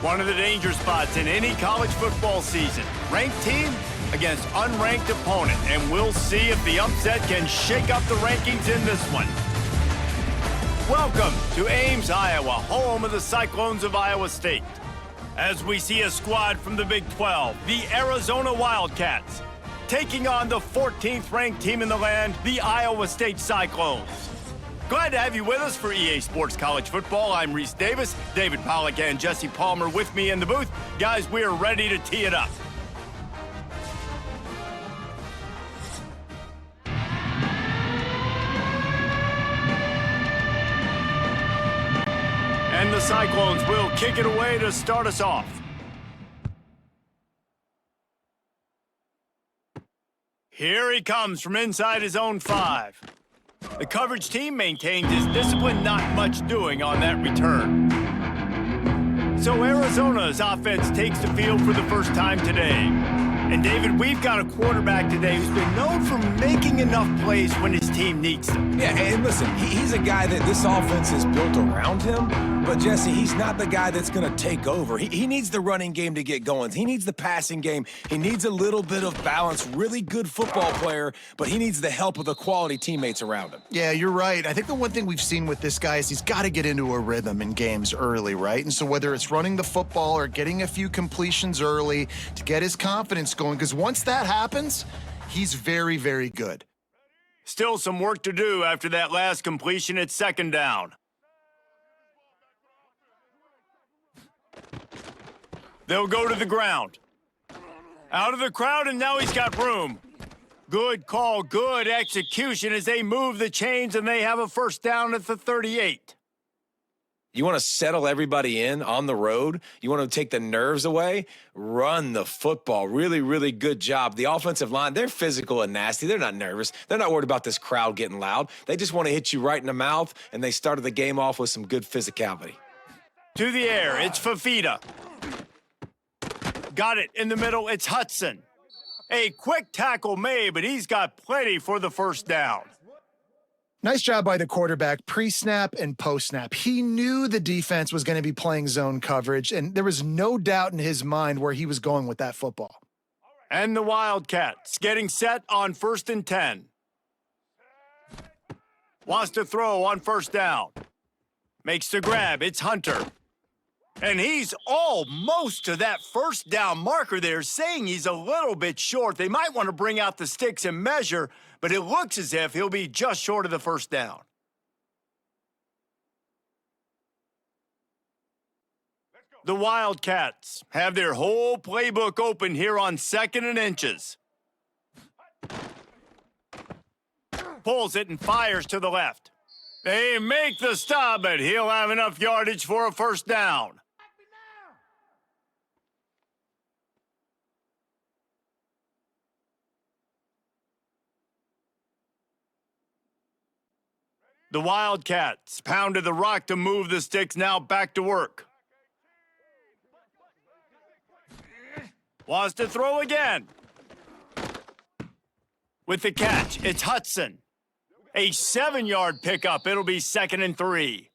One of the danger spots in any college football season. Ranked team against unranked opponent. And we'll see if the upset can shake up the rankings in this one. Welcome to Ames, Iowa, home of the Cyclones of Iowa State. As we see a squad from the Big 12, the Arizona Wildcats, taking on the 14th ranked team in the land, the Iowa State Cyclones. Glad to have you with us for EA Sports College Football. I'm Reese Davis, David Pollack and Jesse Palmer with me in the booth. Guys, we are ready to tee it up. And the Cyclones will kick it away to start us off. Here he comes from inside his own 5. The coverage team maintained his discipline, not much doing on that return. So Arizona's offense takes the field for the first time today. And David, we've got a quarterback today who's been known for making enough plays when his team needs them. Yeah, and listen, he's a guy that this offense is built around him. But, Jesse, he's not the guy that's going to take over. He needs the running game to get going. He needs the passing game. He needs a little bit of balance. Really good football player, but he needs the help of the quality teammates around him. Yeah, you're right. I think the one thing we've seen with this guy is he's got to get into a rhythm in games early, right? And so whether it's running the football or getting a few completions early to get his confidence going, because once that happens, he's very, very good. Still some work to do after that last completion at second down. They'll go to the ground. Out of the crowd, and now he's got room. Good call, good execution as they move the chains, and they have a first down at the 38. You want to settle everybody in on the road? You want to take the nerves away? Run the football. Really, really good job. The offensive line, they're physical and nasty. They're not nervous. They're not worried about this crowd getting loud. They just want to hit you right in the mouth, and they started the game off with some good physicality. To the air, it's Fafita. Got it in the middle, it's Hudson. A quick tackle made, but he's got plenty for the first down. Nice job by the quarterback, pre-snap and post-snap. He knew the defense was going to be playing zone coverage, and there was no doubt in his mind where he was going with that football. And the Wildcats getting set on 1st and 10. Wants to throw on first down. Makes the grab, it's Hunter. And he's almost to that first down marker there, saying he's a little bit short. They might want to bring out the sticks and measure, but it looks as if he'll be just short of the first down. The Wildcats have their whole playbook open here on 2nd and inches. Pulls it and fires to the left. They make the stop, but he'll have enough yardage for a first down. The Wildcats pounded the rock to move the sticks, now back to work. Wants to throw again. With the catch, it's Hudson. A 7-yard pickup. It'll be 2nd and 3.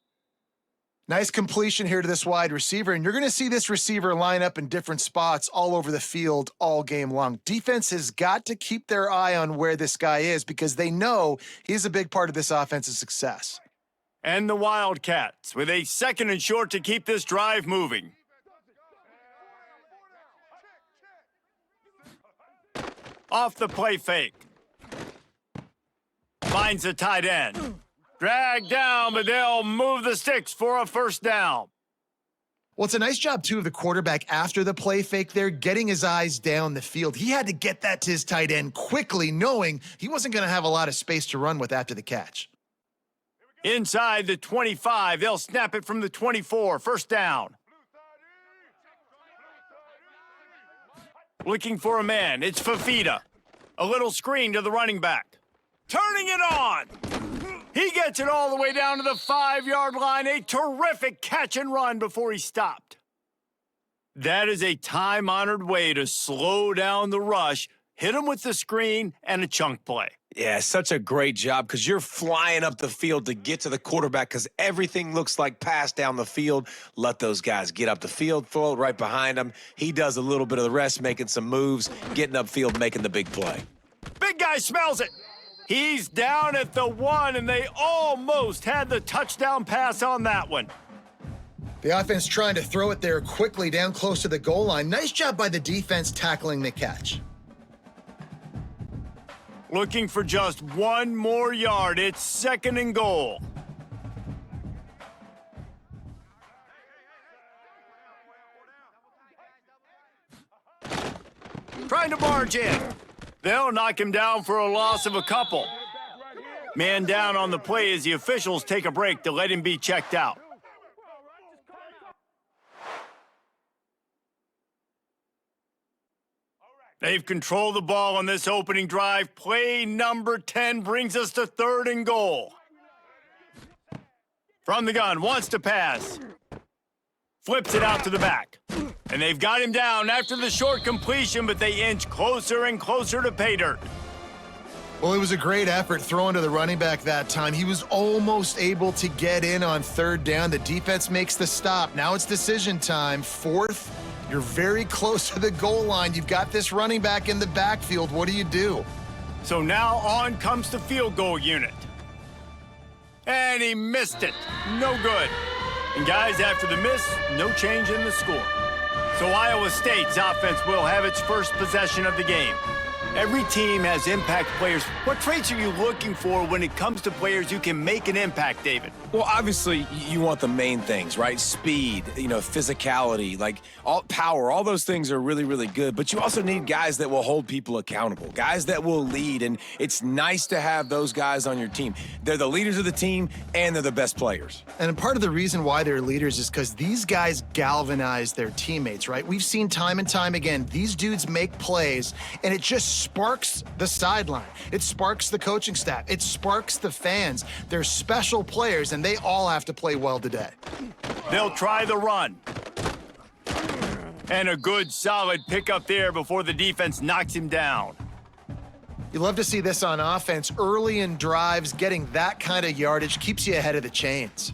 Nice completion here to this wide receiver, and you're going to see this receiver line up in different spots all over the field all game long. Defense has got to keep their eye on where this guy is because they know he's a big part of this offense's success. And the Wildcats with a 2nd and short to keep this drive moving. Off the play fake. Finds the tight end. Dragged down, but they'll move the sticks for a first down. Well, it's a nice job, too, of the quarterback after the play fake there, getting his eyes down the field. He had to get that to his tight end quickly, knowing he wasn't going to have a lot of space to run with after the catch. Inside the 25, they'll snap it from the 24, first down. Looking for a man, it's Fafita. A little screen to the running back. Turning it on! He gets it all the way down to the 5-yard line. A terrific catch and run before he stopped. That is a time-honored way to slow down the rush, hit him with the screen, and a chunk play. Yeah, such a great job because you're flying up the field to get to the quarterback because everything looks like pass down the field. Let those guys get up the field, throw it right behind him. He does a little bit of the rest, making some moves, getting upfield, making the big play. Big guy smells it. He's down at the 1, and they almost had the touchdown pass on that one. The offense trying to throw it there quickly down close to the goal line. Nice job by the defense tackling the catch. Looking for just 1 more yard. It's 2nd and goal. Trying to barge in. They'll knock him down for a loss of a couple. Man down on the play as the officials take a break to let him be checked out. They've controlled the ball on this opening drive. Play number 10 brings us to 3rd and goal. From the gun, wants to pass. Flips it out to the back. And they've got him down after the short completion, but they inch closer and closer to pay dirt. Well, it was a great effort throwing to the running back that time. He was almost able to get in on 3rd down. The defense makes the stop. Now it's decision time. 4th. You're very close to the goal line. You've got this running back in the backfield. What do you do? So now on comes the field goal unit. And he missed it. No good. And guys, after the miss, no change in the score. So Iowa State's offense will have its first possession of the game. Every team has impact players. What traits are you looking for when it comes to players who can make an impact, David? Well, obviously, you want the main things, right? Speed, physicality, like all power, all those things are really, really good. But you also need guys that will hold people accountable, guys that will lead. And it's nice to have those guys on your team. They're the leaders of the team, and they're the best players. And part of the reason why they're leaders is because these guys galvanize their teammates, right? We've seen time and time again, these dudes make plays, and it just sparks the sideline. It sparks the coaching staff. It sparks the fans. They're special players, and they all have to play well today. They'll try the run. And a good, solid pickup there before the defense knocks him down. You love to see this on offense. Early in drives, getting that kind of yardage keeps you ahead of the chains.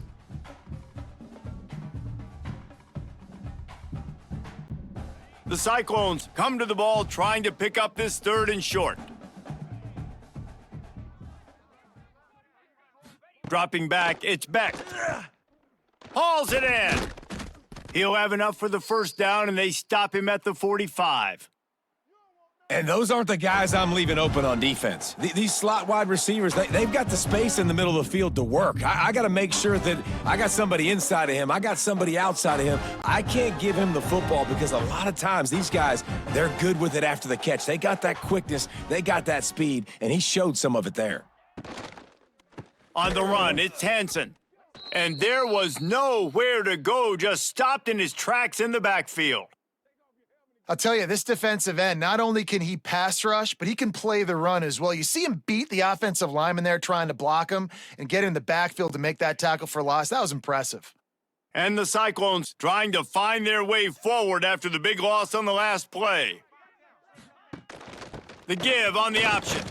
The Cyclones come to the ball trying to pick up this 3rd and short. Dropping back, it's Beck. Hauls it in. He'll have enough for the 1st down, and they stop him at the 45. And those aren't the guys I'm leaving open on defense. These slot wide receivers, they've got the space in the middle of the field to work. I got to make sure that I got somebody inside of him. I got somebody outside of him. I can't give him the football because a lot of times these guys, they're good with it after the catch. They got that quickness. They got that speed, and he showed some of it there. On the run, it's Hansen. And there was nowhere to go, just stopped in his tracks in the backfield. I'll tell you, this defensive end, not only can he pass rush, but he can play the run as well. You see him beat the offensive lineman there trying to block him and get in the backfield to make that tackle for loss. That was impressive. And the Cyclones trying to find their way forward after the big loss on the last play. The give on the option.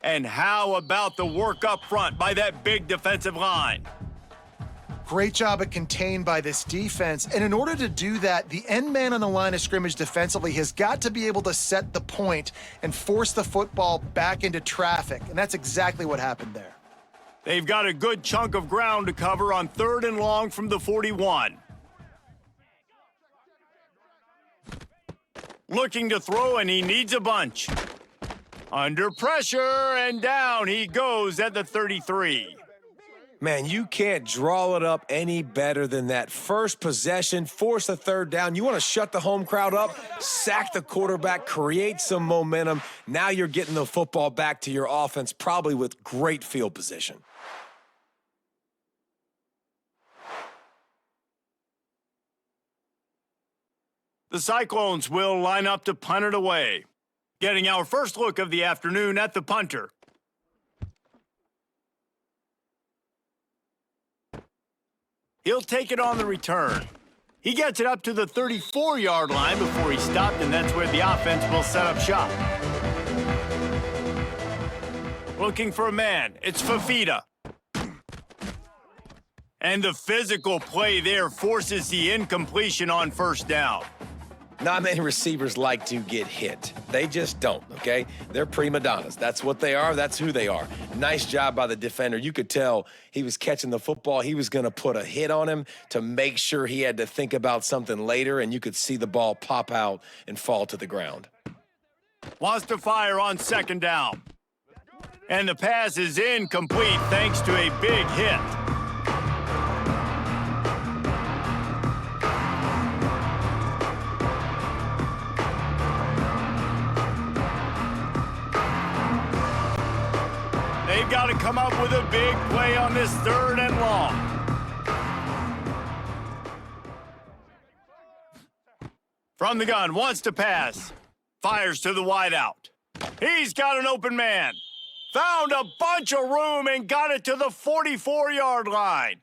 And how about the work up front by that big defensive line? Great job at contained by this defense. And in order to do that, the end man on the line of scrimmage defensively has got to be able to set the point and force the football back into traffic. And that's exactly what happened there. They've got a good chunk of ground to cover on 3rd and long from the 41. Looking to throw, and he needs a bunch. Under pressure, and down he goes at the 33. Man, you can't draw it up any better than that. First possession, force a 3rd down. You want to shut the home crowd up, sack the quarterback, create some momentum. Now you're getting the football back to your offense, probably with great field position. The Cyclones will line up to punt it away. Getting our first look of the afternoon at the punter. He'll take it on the return. He gets it up to the 34-yard line before he stopped, and that's where the offense will set up shop. Looking for a man. It's Fafita. And the physical play there forces the incompletion on first down. Not many receivers like to get hit. They just don't, okay? They're prima donnas. That's what they are. That's who they are. Nice job by the defender. You could tell he was catching the football. He was going to put a hit on him to make sure he had to think about something later, and you could see the ball pop out and fall to the ground. Wants to fire on second down. And the pass is incomplete thanks to a big hit. They've got to come up with a big play on this 3rd and long. From the gun, wants to pass. Fires to the wideout. He's got an open man. Found a bunch of room and got it to the 44-yard line.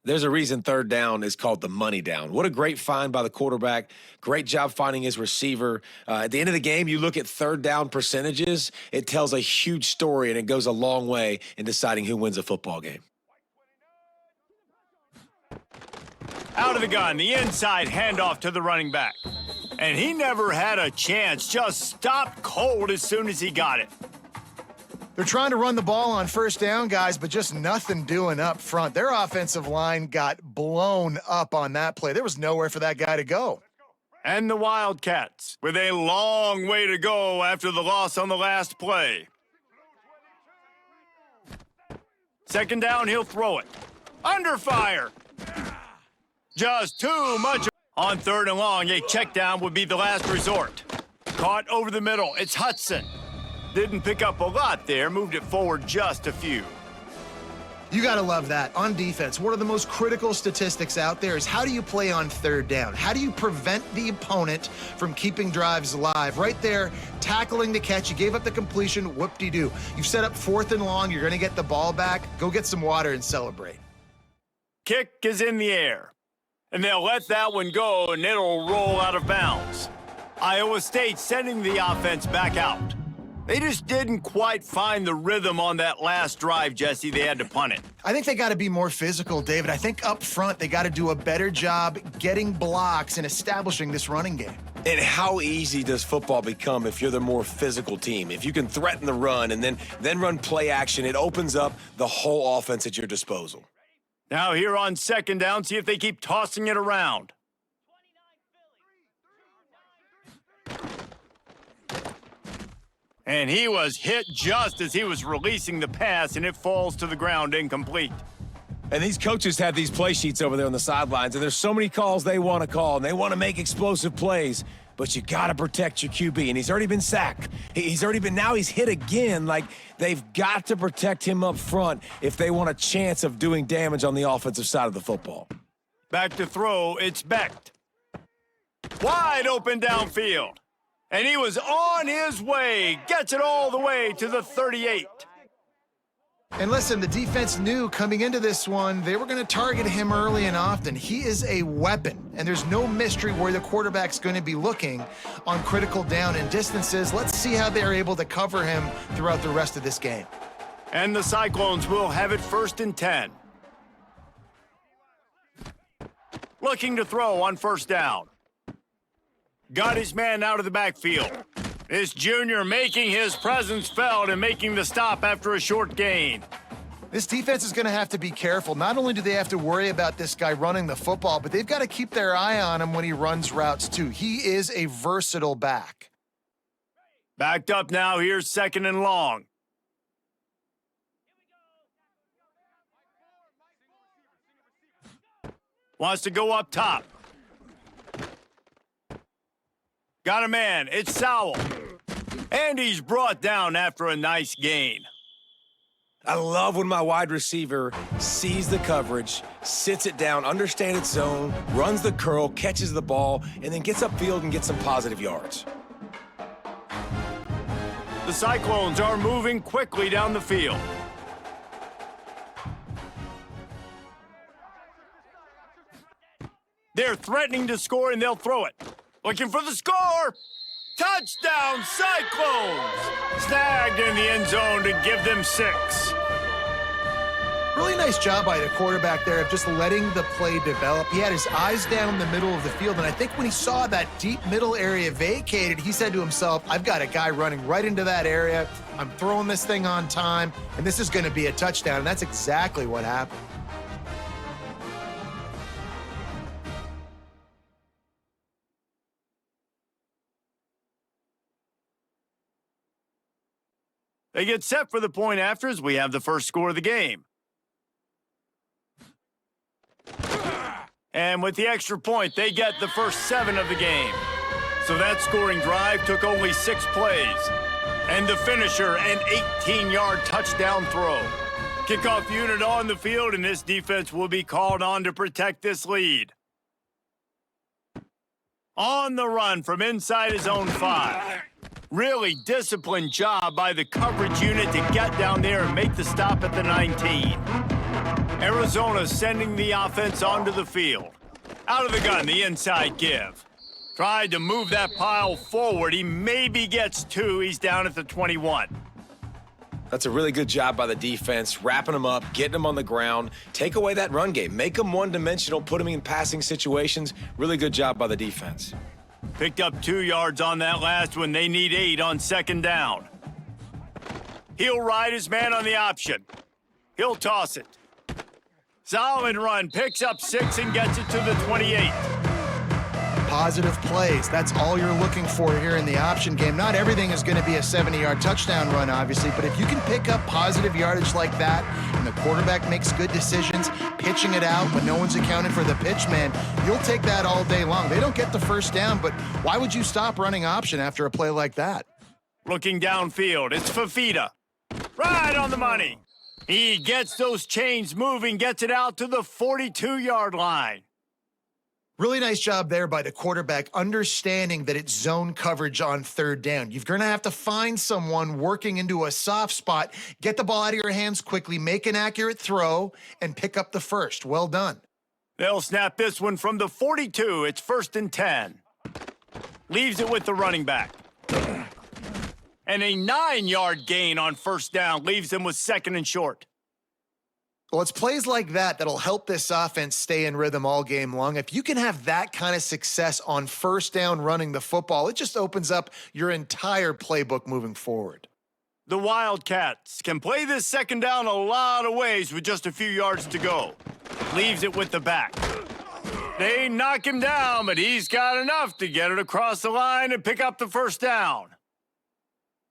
There's a reason 3rd down is called the money down. What a great find by the quarterback. Great job finding his receiver. At the end of the game, you look at 3rd down percentages. It tells a huge story, and it goes a long way in deciding who wins a football game. Out of the gun, the inside handoff to the running back. And he never had a chance, just stopped cold as soon as he got it. They're trying to run the ball on first down, guys, but just nothing doing up front. Their offensive line got blown up on that play. There was nowhere for that guy to go. And the Wildcats with a long way to go after the loss on the last play. Second down, he'll throw it. Under fire. Just too much. On 3rd and long, a check down would be the last resort. Caught over the middle. It's Hudson. Didn't pick up a lot there, moved it forward just a few. You got to love that. On defense, one of the most critical statistics out there is how do you play on 3rd down? How do you prevent the opponent from keeping drives alive? Right there, tackling the catch. You gave up the completion, whoop-de-doo. You've set up 4th and long. You're going to get the ball back. Go get some water and celebrate. Kick is in the air. And they'll let that one go, and it'll roll out of bounds. Iowa State sending the offense back out. They just didn't quite find the rhythm on that last drive, Jesse. They had to punt it. I think they got to be more physical, David. I think up front they got to do a better job getting blocks and establishing this running game. And how easy does football become if you're the more physical team? If you can threaten the run and then run play action, it opens up the whole offense at your disposal. Now here on second down, see if they keep tossing it around. And he was hit just as he was releasing the pass, and it falls to the ground incomplete. And these coaches have these play sheets over there on the sidelines, and there's so many calls they want to call, and they want to make explosive plays, but you got to protect your QB, and he's already been sacked. Now he's hit again. Like, they've got to protect him up front if they want a chance of doing damage on the offensive side of the football. Back to throw, it's Becht. Wide open downfield. And he was on his way, gets it all the way to the 38. And listen, the defense knew coming into this one, they were going to target him early and often. He is a weapon, and there's no mystery where the quarterback's going to be looking on critical down and distances. Let's see how they're able to cover him throughout the rest of this game. And the Cyclones will have it 1st and 10. Looking to throw on first down. Got his man out of the backfield. This junior making his presence felt and making the stop after a short gain. This defense is going to have to be careful. Not only do they have to worry about this guy running the football, but they've got to keep their eye on him when he runs routes too. He is a versatile back. Backed up now, here's 2nd and long. Wants to go up top. Got a man, it's Sowell. And he's brought down after a nice gain. I love when my wide receiver sees the coverage, sits it down, understands its zone, runs the curl, catches the ball, and then gets upfield and gets some positive yards. The Cyclones are moving quickly down the field. They're threatening to score, and they'll throw it. Looking for the score. Touchdown, Cyclones! Snagged in the end zone to give them 6. Really nice job by the quarterback there of just letting the play develop. He had his eyes down the middle of the field, and I think when he saw that deep middle area vacated, he said to himself, I've got a guy running right into that area. I'm throwing this thing on time, and this is going to be a touchdown, and that's exactly what happened. They get set for the point after as we have the first score of the game. And with the extra point, they get the first 7 of the game. So that scoring drive took only 6 plays. And the finisher, an 18-yard touchdown throw. Kickoff unit on the field, and this defense will be called on to protect this lead. On the run from inside his own 5. Really disciplined job by the coverage unit to get down there and make the stop at the 19. Arizona sending the offense onto the field. Out of the gun, the inside give. Tried to move that pile forward. He maybe gets 2. He's down at the 21. That's a really good job by the defense, wrapping them up, getting them on the ground. Take away that run game. Make them one-dimensional, put them in passing situations. Really good job by the defense. Picked up 2 yards on that last one. They need 8 on second down. He'll ride his man on the option. He'll toss it. Solid run, picks up 6 and gets it to the 28. Positive plays, that's all you're looking for here in the option game. Not everything is going to be a 70-yard touchdown run, obviously, but if you can pick up positive yardage like that and the quarterback makes good decisions, pitching it out when no one's accounting for the pitch man, you'll take that all day long. They don't get the first down, but why would you stop running option after a play like that? Looking downfield, it's Fafita. Right on the money. He gets those chains moving, gets it out to the 42-yard line. Really nice job there by the quarterback, understanding that it's zone coverage on third down. You're going to have to find someone working into a soft spot, get the ball out of your hands quickly, make an accurate throw, and pick up the first. Well done. They'll snap this one from the 42. It's 1st and 10. Leaves it with the running back. And a 9-yard gain on first down leaves them with 2nd and short. Well, it's plays like that that'll help this offense stay in rhythm all game long. If you can have that kind of success on first down running the football, it just opens up your entire playbook moving forward. The Wildcats can play this second down a lot of ways with just a few yards to go. Leaves it with the back. They knock him down, but he's got enough to get it across the line and pick up the first down.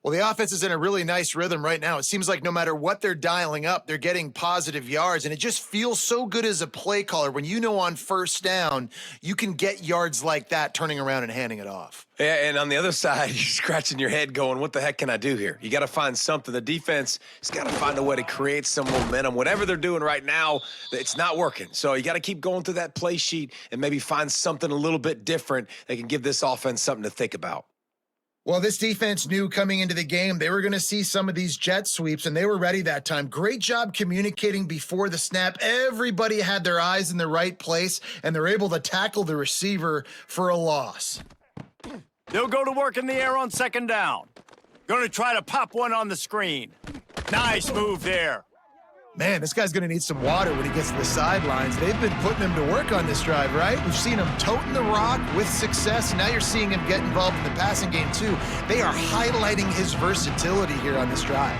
Well, the offense is in a really nice rhythm right now. It seems like no matter what they're dialing up, they're getting positive yards, and it just feels so good as a play caller when you know on first down you can get yards like that turning around and handing it off. Yeah, and on the other side, you're scratching your head going, what the heck can I do here? You got to find something. The defense has got to find a way to create some momentum. Whatever they're doing right now, it's not working. So you got to keep going through that play sheet and maybe find something a little bit different that can give this offense something to think about. Well, this defense knew coming into the game they were going to see some of these jet sweeps, and they were ready that time. Great job communicating before the snap. Everybody had their eyes in the right place, and they're able to tackle the receiver for a loss. They'll go to work in the air on second down. Going to try to pop one on the screen. Nice move there. Man, this guy's going to need some water when he gets to the sidelines. They've been putting him to work on this drive, right? We've seen him toting the rock with success. Now you're seeing him get involved in the passing game, too. They are highlighting his versatility here on this drive.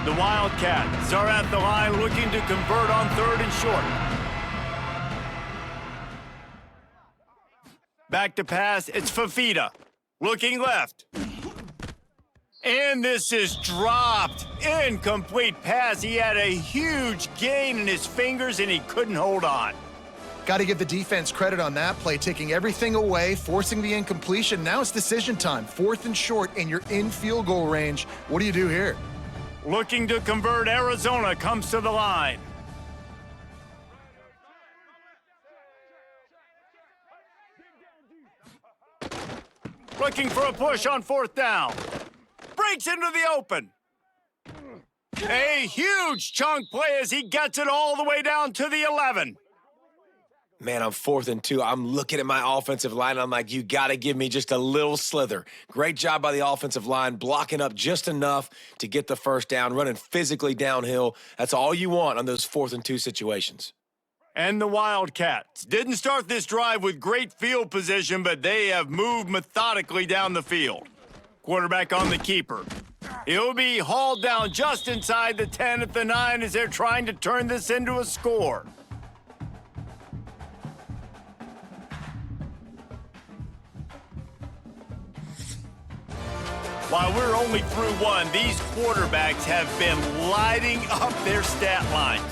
The Wildcats are at the line looking to convert on 3rd and short. Back to pass, it's Fafita. Looking left. And this is dropped. Incomplete pass. He had a huge gain in his fingers, and he couldn't hold on. Got to give the defense credit on that play, taking everything away, forcing the incompletion. Now it's decision time. 4th and short, and you're in field goal range. What do you do here? Looking to convert, Arizona comes to the line. Looking for a push on 4th down. Breaks into the open. A huge chunk play as he gets it all the way down to the 11. Man, I'm 4th and 2. I'm looking at my offensive line. I'm like, you got to give me just a little slither. Great job by the offensive line, blocking up just enough to get the first down, running physically downhill. That's all you want on those 4th and 2 situations. And the Wildcats didn't start this drive with great field position, but they have moved methodically down the field. Quarterback on the keeper. He'll be hauled down just inside the 10 at the 9 as they're trying to turn this into a score. While we're only through one, these quarterbacks have been lighting up their stat lines.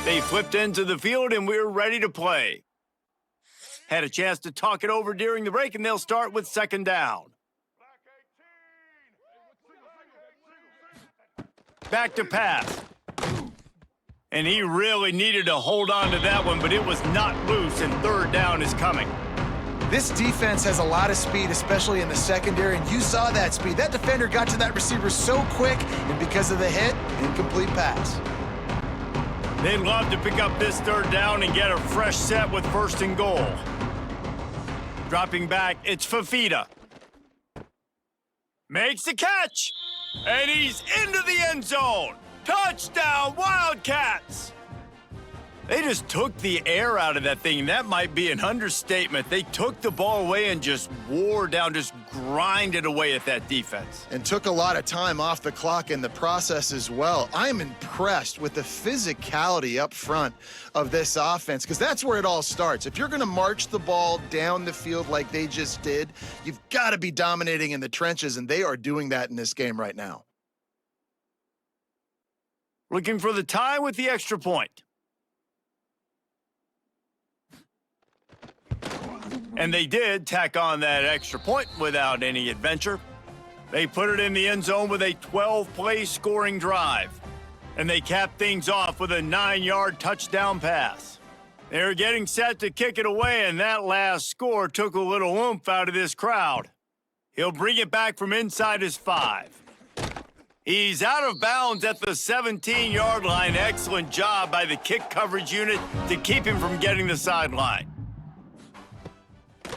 They flipped into the field, and we're ready to play. Had a chance to talk it over during the break, and they'll start with 2nd down. Back to pass. And he really needed to hold on to that one, but it was not loose, and 3rd down is coming. This defense has a lot of speed, especially in the secondary, and you saw that speed. That defender got to that receiver so quick, and because of the hit, incomplete pass. They'd love to pick up this 3rd down and get a fresh set with 1st and goal. Dropping back, it's Fafita. Makes the catch, and he's into the end zone. Touchdown, Wildcats! They just took the air out of that thing, and that might be an understatement. They took the ball away and just wore down, just grinded away at that defense. And took a lot of time off the clock in the process as well. I'm impressed with the physicality up front of this offense, because that's where it all starts. If you're going to march the ball down the field like they just did, you've got to be dominating in the trenches, and they are doing that in this game right now. Looking for the tie with the extra point. And they did tack on that extra point without any adventure. They put it in the end zone with a 12-play scoring drive. And they capped things off with a 9-yard touchdown pass. They're getting set to kick it away, and that last score took a little oomph out of this crowd. He'll bring it back from inside his 5. He's out of bounds at the 17-yard line. Excellent job by the kick coverage unit to keep him from getting the sideline.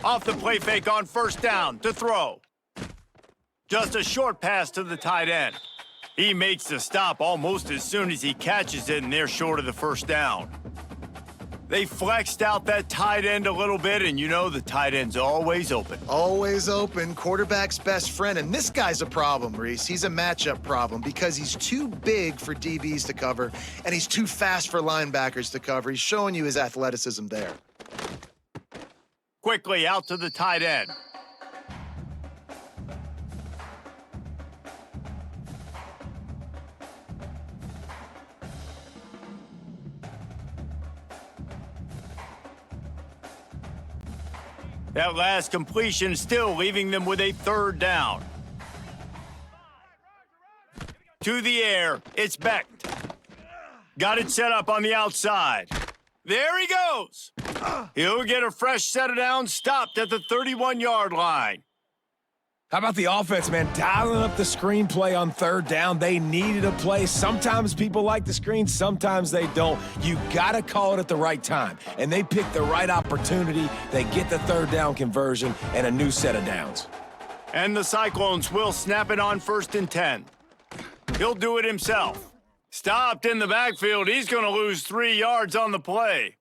Off the play fake on 1st down to throw. Just a short pass to the tight end. He makes the stop almost as soon as he catches it, and they're short of the 1st down. They flexed out that tight end a little bit, and you know the tight end's always open. Always open, quarterback's best friend. And this guy's a problem, Reese. He's a matchup problem because he's too big for DBs to cover, and he's too fast for linebackers to cover. He's showing you his athleticism there. Quickly out to the tight end. That last completion still leaving them with a 3rd down. To the air, it's Becht. Got it set up on the outside. There he goes. He'll get a fresh set of downs, stopped at the 31-yard line. How about the offense, man? Dialing up the screenplay on 3rd down. They needed a play. Sometimes people like the screen, sometimes they don't. You got to call it at the right time. And they picked the right opportunity. They get the 3rd down conversion and a new set of downs. And the Cyclones will snap it on 1st and 10. He'll do it himself. Stopped in the backfield. He's going to lose 3 yards on the play.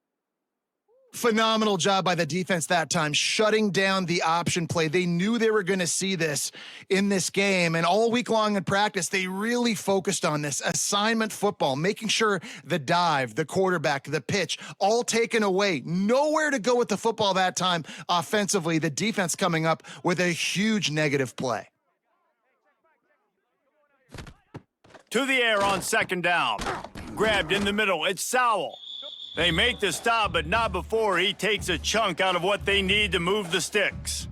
Phenomenal job by the defense that time, shutting down the option play. They knew they were going to see this in this game, and all week long in practice, they really focused on this assignment football, making sure the dive, the quarterback, the pitch, all taken away. Nowhere to go with the football that time offensively. The defense coming up with a huge negative play. To the air on 2nd down. Grabbed in the middle. It's Sowell. They make the stop, but not before he takes a chunk out of what they need to move the sticks.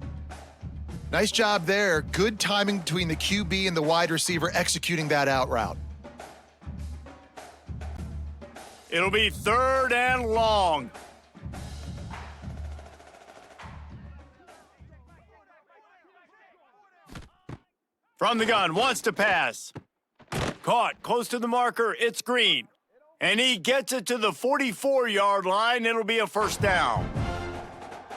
Nice job there. Good timing between the QB and the wide receiver executing that out route. It'll be 3rd and long. From the gun, wants to pass. Caught, close to the marker, it's Green. And he gets it to the 44-yard line. It'll be a first down.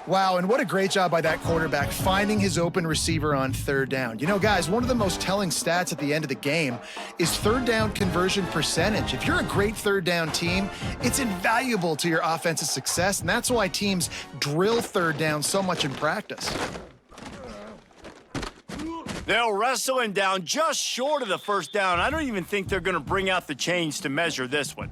Wow, and what a great job by that quarterback finding his open receiver on third down. You know, guys, one of the most telling stats at the end of the game is third down conversion percentage. If you're a great third down team, it's invaluable to your offensive success, and that's why teams drill third down so much in practice. They'll wrestle him down just short of the first down. I don't even think they're going to bring out the chains to measure this one.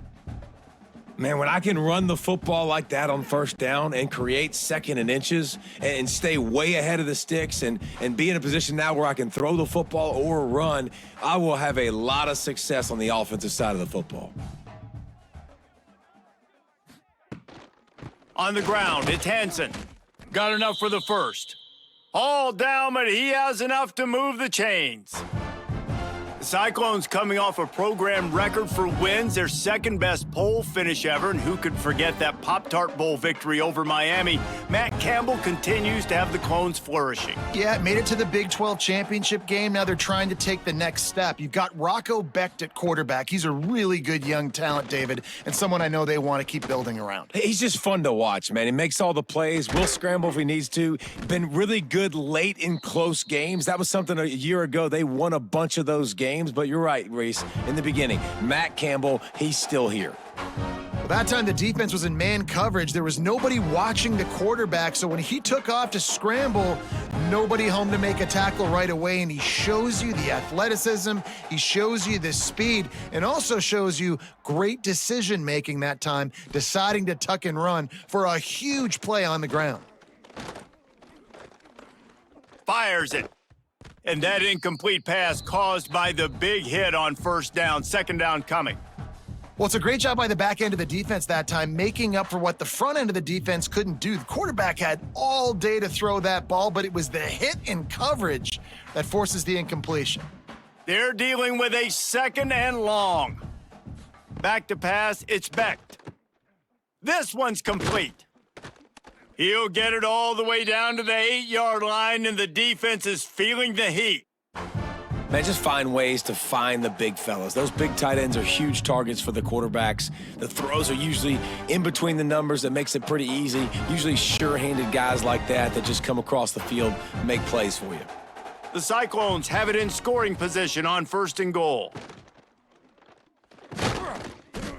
Man, when I can run the football like that on first down and create second and inches and stay way ahead of the sticks and be in a position now where I can throw the football or run, I will have a lot of success on the offensive side of the football. On the ground, it's Hansen. Got enough for the first. All down, but he has enough to move the chains. The Cyclones coming off a program record for wins, their second-best poll finish ever, and who could forget that Pop-Tart Bowl victory over Miami? Matt Campbell continues to have the Clones flourishing. Yeah, made it to the Big 12 championship game. Now they're trying to take the next step. You've got Rocco Becht at quarterback. He's a really good young talent, David, and someone I know they want to keep building around. He's just fun to watch, man. He makes all the plays, will scramble if he needs to. Been really good late in close games. That was something a year ago. They won a bunch of those games, but you're right, Reese, in the beginning. Matt Campbell, he's still here. Well, that time the defense was in man coverage. There was nobody watching the quarterback, so when he took off to scramble, nobody home to make a tackle right away, and he shows you the athleticism, he shows you the speed, and also shows you great decision-making that time, deciding to tuck and run for a huge play on the ground. Fires it. And that incomplete pass caused by the big hit on first down. Second down coming. Well, it's a great job by the back end of the defense that time, making up for what the front end of the defense couldn't do. The quarterback had all day to throw that ball, but it was the hit in coverage that forces the incompletion. They're dealing with a second and long. Back to pass, it's Becht. This one's complete. He'll get it all the way down to the 8-yard line, and the defense is feeling the heat. Man, just find ways to find the big fellas. Those big tight ends are huge targets for the quarterbacks. The throws are usually in between the numbers. That makes it pretty easy. Usually sure-handed guys like that just come across the field and make plays for you. The Cyclones have it in scoring position on first and goal.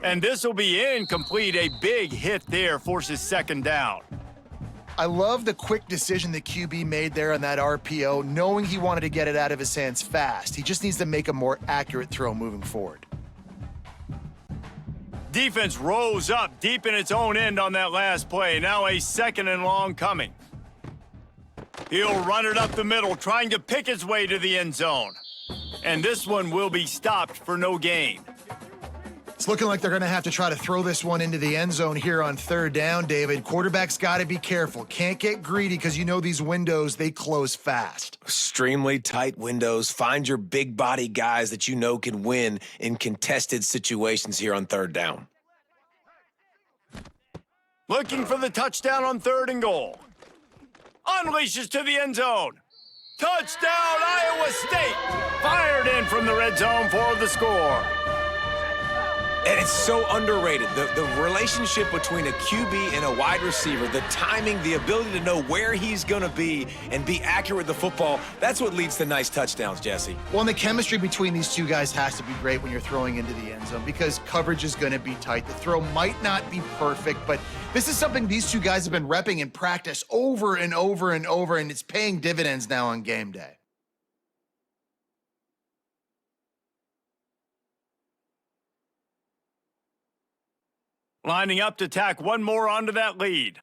And this will be incomplete. A big hit there forces second down. I love the quick decision the QB made there on that RPO, knowing he wanted to get it out of his hands fast. He just needs to make a more accurate throw moving forward. Defense rose up deep in its own end on that last play. Now a second and long coming. He'll run it up the middle, trying to pick his way to the end zone. And this one will be stopped for no gain. It's looking like they're going to have to try to throw this one into the end zone here on third down, David. Quarterback's got to be careful. Can't get greedy because you know these windows, they close fast. Extremely tight windows. Find your big body guys that you know can win in contested situations here on third down. Looking for the touchdown on third and goal. Unleashes to the end zone. Touchdown, Iowa State! Fired in from the red zone for the score. And it's so underrated. The relationship between a QB and a wide receiver, the timing, the ability to know where he's going to be and be accurate with the football, that's what leads to nice touchdowns, Jesse. Well, and the chemistry between these two guys has to be great when you're throwing into the end zone because coverage is going to be tight. The throw might not be perfect, but this is something these two guys have been repping in practice over and over and over, and it's paying dividends now on game day. Lining up to tack one more onto that lead.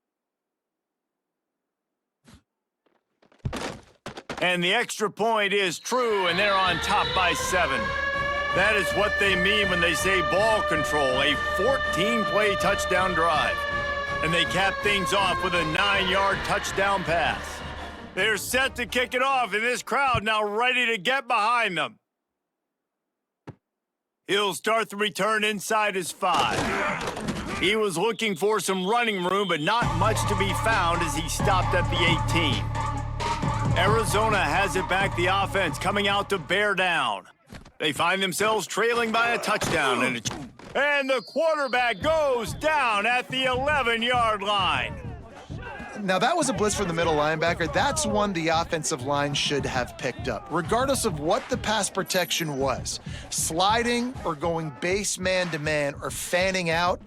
And the extra point is true, and they're on top by 7. That is what they mean when they say ball control, a 14-play touchdown drive. And they cap things off with a 9-yard touchdown pass. They're set to kick it off, and this crowd now ready to get behind them. He'll start the return inside his 5. He was looking for some running room, but not much to be found as he stopped at the 18. Arizona has it back, the offense coming out to bear down. They find themselves trailing by a touchdown, and the quarterback goes down at the 11-yard line. Now, that was a blitz from the middle linebacker. That's one the offensive line should have picked up, regardless of what the pass protection was. Sliding or going base man-to-man or fanning out,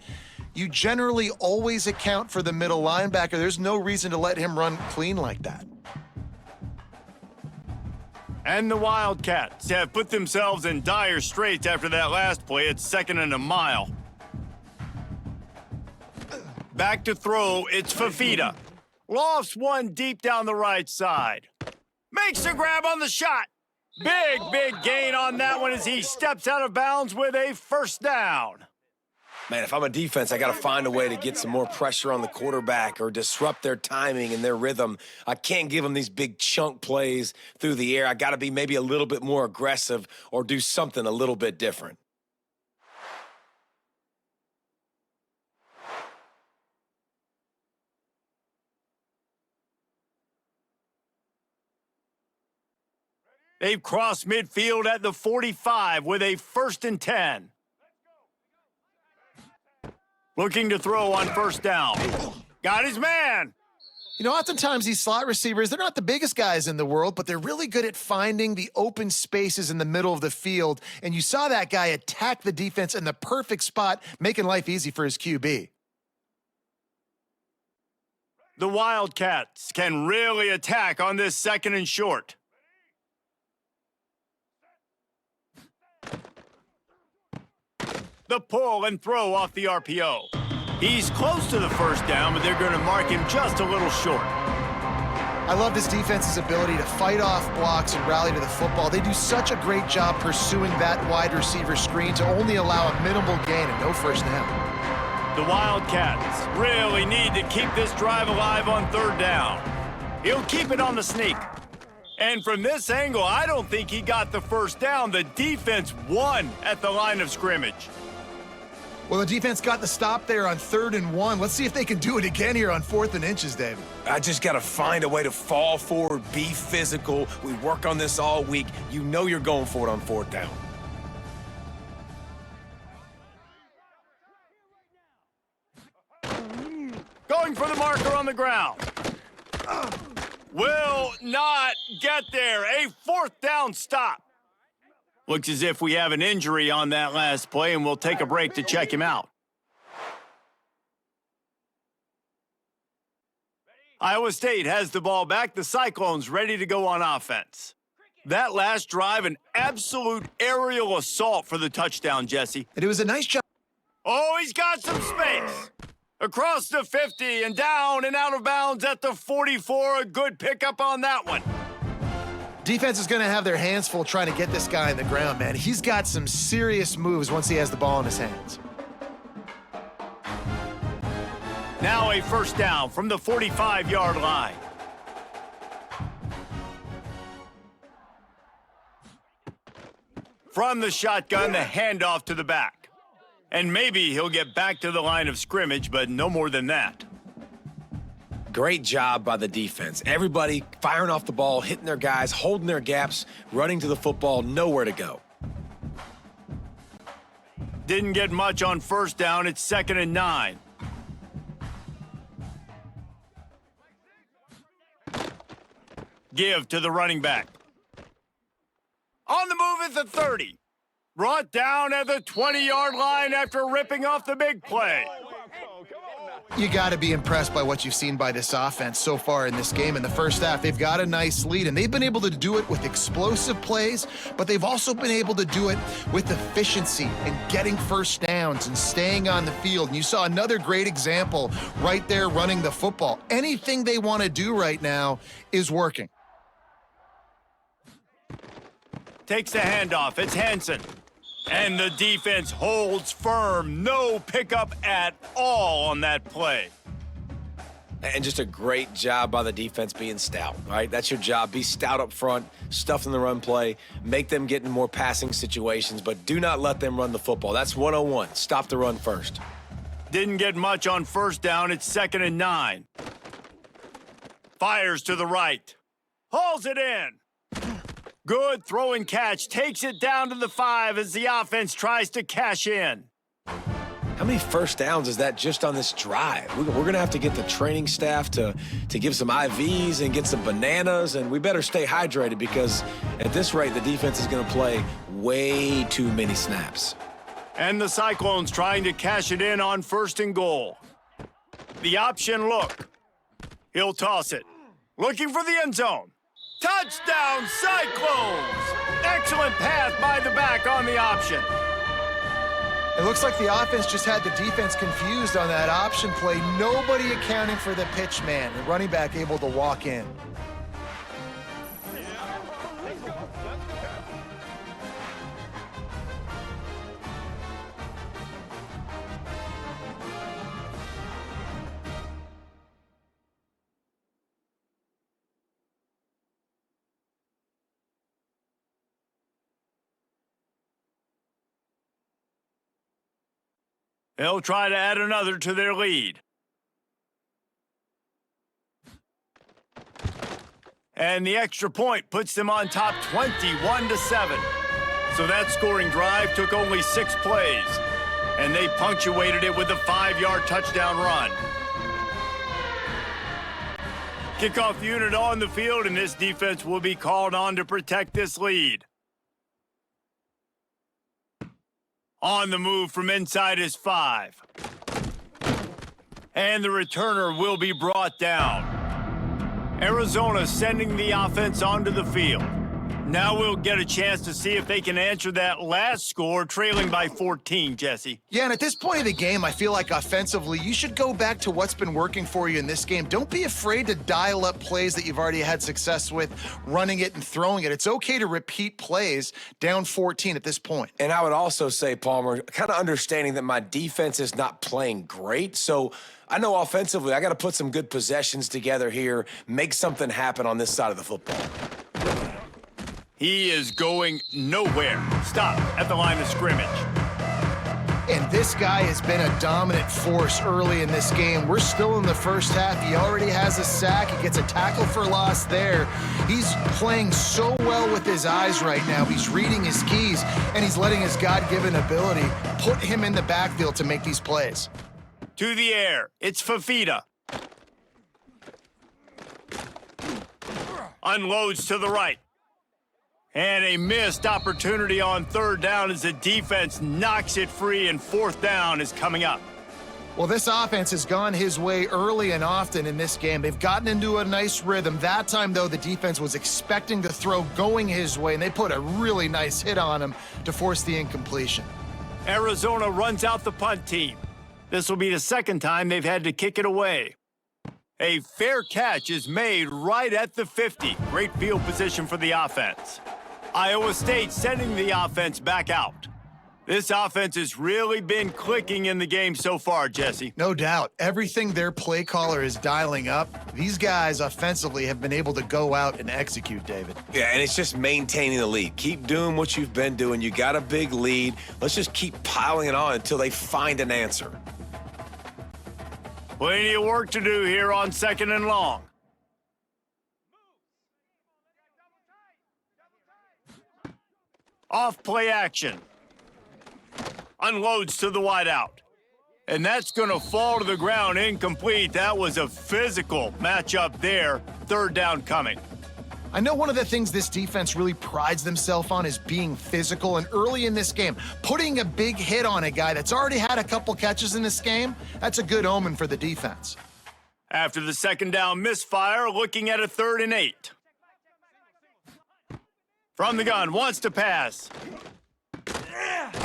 you generally always account for the middle linebacker. There's no reason to let him run clean like that. And the Wildcats have put themselves in dire straits after that last play at 2nd and a mile. Back to throw, it's Fafita. Lofts one deep down the right side. Makes a grab on the shot. Big gain on that one as he steps out of bounds with a first down. Man, if I'm a defense, I got to find a way to get some more pressure on the quarterback or disrupt their timing and their rhythm. I can't give them these big chunk plays through the air. I got to be maybe a little bit more aggressive or do something a little bit different. They've crossed midfield at the 45 with a 1st and 10. Looking to throw on first down. Got his man. You know, oftentimes these slot receivers, they're not the biggest guys in the world, but they're really good at finding the open spaces in the middle of the field. And you saw that guy attack the defense in the perfect spot, making life easy for his QB. The Wildcats can really attack on this 2nd and short. The pull and throw off the RPO. He's close to the first down, but they're going to mark him just a little short. I love this defense's ability to fight off blocks and rally to the football. They do such a great job pursuing that wide receiver screen to only allow a minimal gain and no first down. The Wildcats really need to keep this drive alive on 3rd down. He'll keep it on the sneak. And from this angle, I don't think he got the first down. The defense won at the line of scrimmage. Well, the defense got the stop there on 3rd and 1. Let's see if they can do it again here on 4th and inches, David. I just got to find a way to fall forward, be physical. We work on this all week. You know you're going for it on 4th down. Going for the marker on the ground. Will not get there. A 4th down stop. Looks as if we have an injury on that last play, and we'll take a break to check him out. Iowa State has the ball back. The Cyclones ready to go on offense. That last drive, an absolute aerial assault for the touchdown, Jesse. And it was a nice job. Oh, he's got some space. Across the 50 and down and out of bounds at the 44. A good pickup on that one. Defense is going to have their hands full trying to get this guy in the ground, man. He's got some serious moves once he has the ball in his hands. Now a first down from the 45-yard line. From the shotgun, the handoff to the back. And maybe he'll get back to the line of scrimmage, but no more than that. Great job by the defense. Everybody firing off the ball, hitting their guys, holding their gaps, running to the football, nowhere to go. Didn't get much on first down. It's 2nd and 9. Give to the running back. On the move at the 30. Brought down at the 20-yard line after ripping off the big play. You got to be impressed by what you've seen by this offense so far in this game. In the first half, they've got a nice lead, and they've been able to do it with explosive plays, but they've also been able to do it with efficiency and getting first downs and staying on the field. And you saw another great example right there running the football. Anything they want to do right now is working. Takes the handoff. It's Hansen. And the defense holds firm. No pickup at all on that play. And just a great job by the defense being stout, right? That's your job. Be stout up front, stuff in the run play, make them get in more passing situations, but do not let them run the football. That's 101. Stop the run first. Didn't get much on first down. It's 2nd and 9. Fires to the right. hauls it in. Good throw and catch, takes it down to the 5 as the offense tries to cash in. How many first downs is that just on this drive? We're going to have to get the training staff to give some IVs and get some bananas, and we better stay hydrated because at this rate, the defense is going to play way too many snaps. And the Cyclones trying to cash it in on 1st and goal. The option look. He'll toss it. Looking for the end zone. Touchdown, Cyclones! Excellent pass by the back on the option. It looks like the offense just had the defense confused on that option play. Nobody accounting for the pitch man. The running back able to walk in. They'll try to add another to their lead. And the extra point puts them on top 21-7. So that scoring drive took only 6 plays. And they punctuated it with a 5-yard touchdown run. Kickoff unit on the field, and this defense will be called on to protect this lead. On the move from inside his 5. And the returner will be brought down. Arizona sending the offense onto the field. Now we'll get a chance to see if they can answer that last score, trailing by 14, Jesse. Yeah, and at this point of the game, I feel like offensively, you should go back to what's been working for you in this game. Don't be afraid to dial up plays that you've already had success with, running it and throwing it. It's okay to repeat plays down 14 at this point. And I would also say, Palmer, kind of understanding that my defense is not playing great, so I know offensively I got to put some good possessions together here, make something happen on this side of the football. He is going nowhere. Stop at the line of scrimmage. And this guy has been a dominant force early in this game. We're still in the first half. He already has a sack. He gets a tackle for loss there. He's playing so well with his eyes right now. He's reading his keys, and he's letting his God-given ability put him in the backfield to make these plays. To the air. It's Fafita. Unloads to the right. And a missed opportunity on 3rd down as the defense knocks it free, and 4th down is coming up. Well, this offense has gone his way early and often in this game. They've gotten into a nice rhythm. That time, though, the defense was expecting the throw going his way, and they put a really nice hit on him to force the incompletion. Arizona runs out the punt team. This will be the 2nd time they've had to kick it away. A fair catch is made right at the 50. Great field position for the offense. Iowa State sending the offense back out. This offense has really been clicking in the game so far, Jesse. No doubt. Everything their play caller is dialing up, these guys offensively have been able to go out and execute, David. Yeah, and it's just maintaining the lead. Keep doing what you've been doing. You got a big lead. Let's just keep piling it on until they find an answer. Plenty of work to do here on 2nd and long. Off play action. Unloads to the wideout. And that's going to fall to the ground incomplete. That was a physical matchup there. 3rd down coming. I know one of the things this defense really prides themselves on is being physical, and early in this game, putting a big hit on a guy that's already had a couple catches in this game, that's a good omen for the defense. After the 2nd down misfire, looking at a 3rd and 8. From the gun, wants to pass.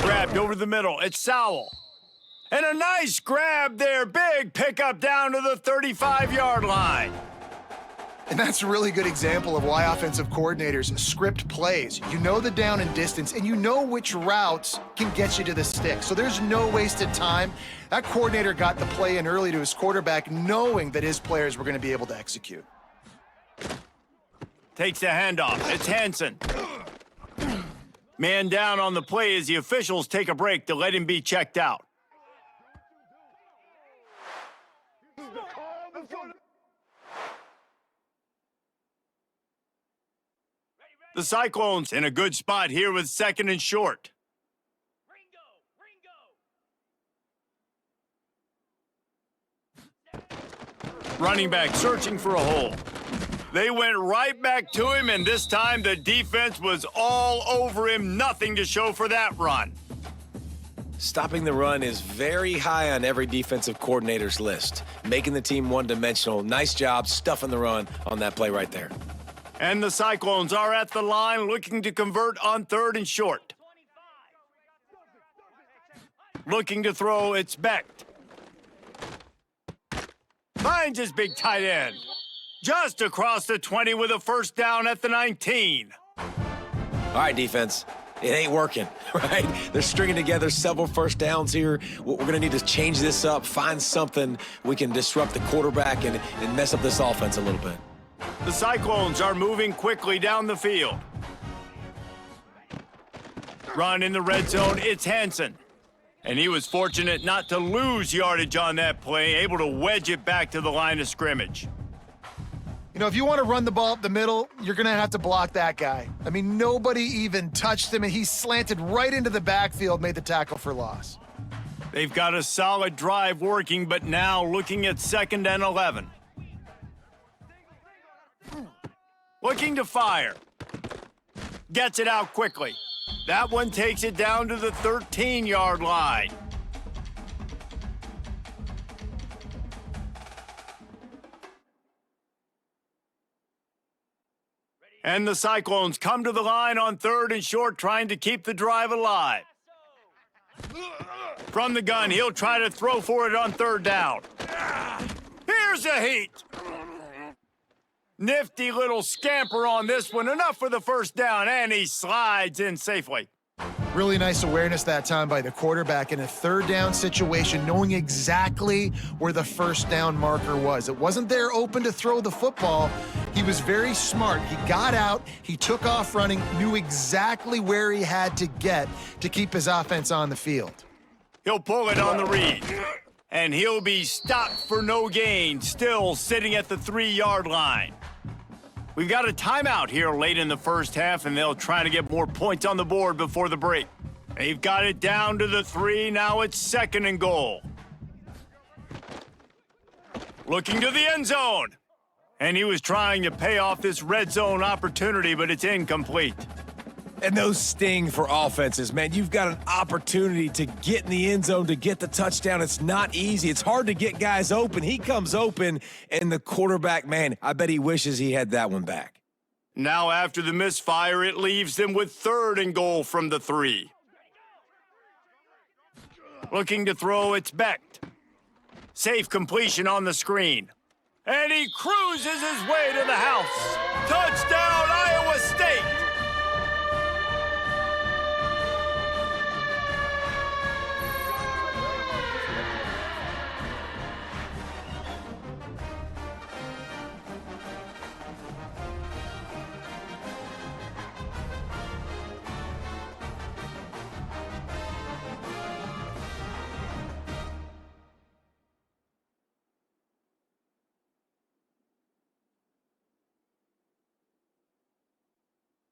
Grabbed over the middle, it's Sowell. And a nice grab there, big pickup down to the 35-yard line. And that's a really good example of why offensive coordinators script plays. You know the down and distance, and you know which routes can get you to the stick. So there's no wasted time. That coordinator got the play in early to his quarterback, knowing that his players were going to be able to execute. Takes the handoff. It's Hansen. Man down on the play as the officials take a break to let him be checked out. The Cyclones in a good spot here with second and short. Running back searching for a hole. They went right back to him, and this time the defense was all over him. Nothing to show for that run. Stopping the run is very high on every defensive coordinator's list, making the team one-dimensional. Nice job stuffing the run on that play right there. And the Cyclones are at the line looking to convert on third and short. Looking to throw, it's Becht. Finds his big tight end. Just across the 20 with a first down at the 19. All right, defense. It ain't working, right? They're stringing together several first downs here. We're going to need to change this up, find something we can disrupt the quarterback and mess up this offense a little bit. The Cyclones are moving quickly down the field. Run in the red zone, it's Hansen. And he was fortunate not to lose yardage on that play, able to wedge it back to the line of scrimmage. You know, if you want to run the ball up the middle, you're going to have to block that guy. I mean, nobody even touched him, and he slanted right into the backfield, made the tackle for loss. They've got a solid drive working, but now looking at 2nd and 11. Looking to fire. Gets it out quickly. That one takes it down to the 13-yard line. And the Cyclones come to the line on third and short, trying to keep the drive alive. From the gun, he'll try to throw for it on third down. Here's a heat. Nifty little scamper on this one. Enough for the first down, and he slides in safely. Really nice awareness that time by the quarterback in a third down situation, knowing exactly where the first down marker was. It wasn't there open to throw the football. He was very smart. He got out, he took off running, knew exactly where he had to get to keep his offense on the field. He'll pull it on the read, and he'll be stopped for no gain, still sitting at the 3-yard line. We've got a timeout here late in the first half, and they'll try to get more points on the board before the break. They've got it down to the 3. Now it's 2nd and goal. Looking to the end zone. And he was trying to pay off this red zone opportunity, but it's incomplete. And those sting for offenses, man. You've got an opportunity to get in the end zone, to get the touchdown. It's not easy. It's hard to get guys open. He comes open, and the quarterback, man, I bet he wishes he had that one back. Now after the misfire, it leaves them with 3rd and goal from the 3. Looking to throw, it's Becht. Safe completion on the screen. And he cruises his way to the house. Touchdown, Iowa State!